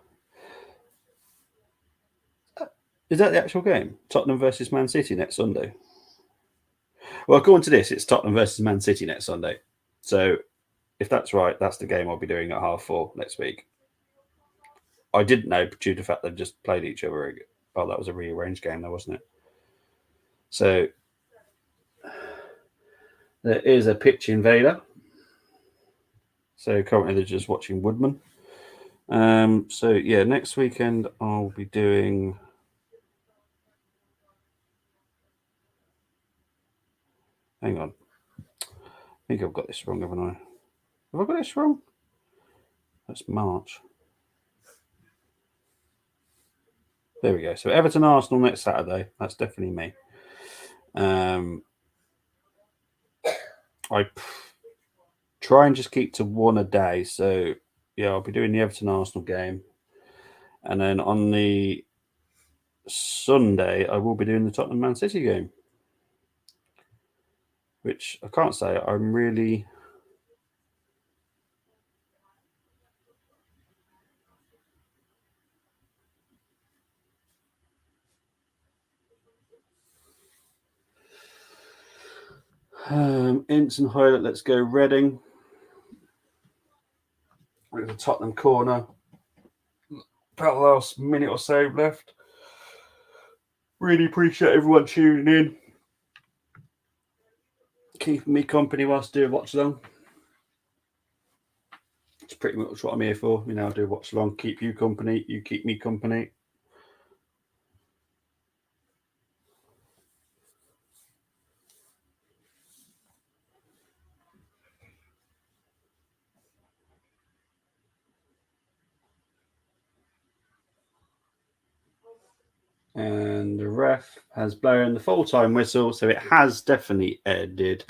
[SPEAKER 1] Is that the actual game? Tottenham versus Man City next Sunday? Well, according to this, it's Tottenham versus Man City next Sunday. So if that's right, that's the game I'll be doing at 4:30 next week. I didn't know due to the fact they've just played each other. Oh, that was a rearranged game, though, wasn't it? So there is a pitch invader. So currently they're just watching Woodman. So yeah, next weekend I'll be doing. Hang on. I think I've got this wrong, haven't I? Have I got this wrong? That's March. There we go. So Everton Arsenal next Saturday. That's definitely me. I try and just keep to one a day. So yeah, I'll be doing the Everton Arsenal game. And then on the Sunday, I will be doing the Tottenham Man City game. Which I can't say I'm really. Ince and Hoylett, let's go Reading. With the Tottenham corner. About the last minute or so left. Really appreciate everyone tuning in. Keeping me company whilst doing watch along. It's pretty much what I'm here for. You know, I do watch along, keep you company, you keep me company. And the ref has blown the full-time whistle, so it has definitely ended.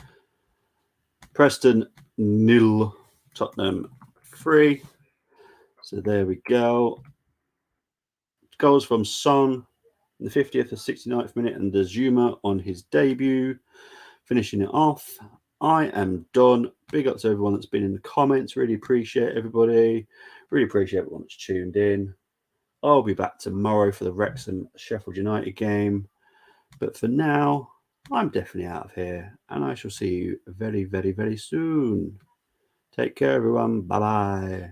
[SPEAKER 1] Preston 0, Tottenham 3. So there we go. Goals from Son in the 50th and 69th minute, and the Zuma on his debut, finishing it off. I am done. Big up to everyone that's been in the comments. Really appreciate everybody. Really appreciate everyone that's tuned in. I'll be back tomorrow for the Wrexham Sheffield United game. But for now, I'm definitely out of here, and I shall see you very, very, very soon. Take care, everyone. Bye-bye.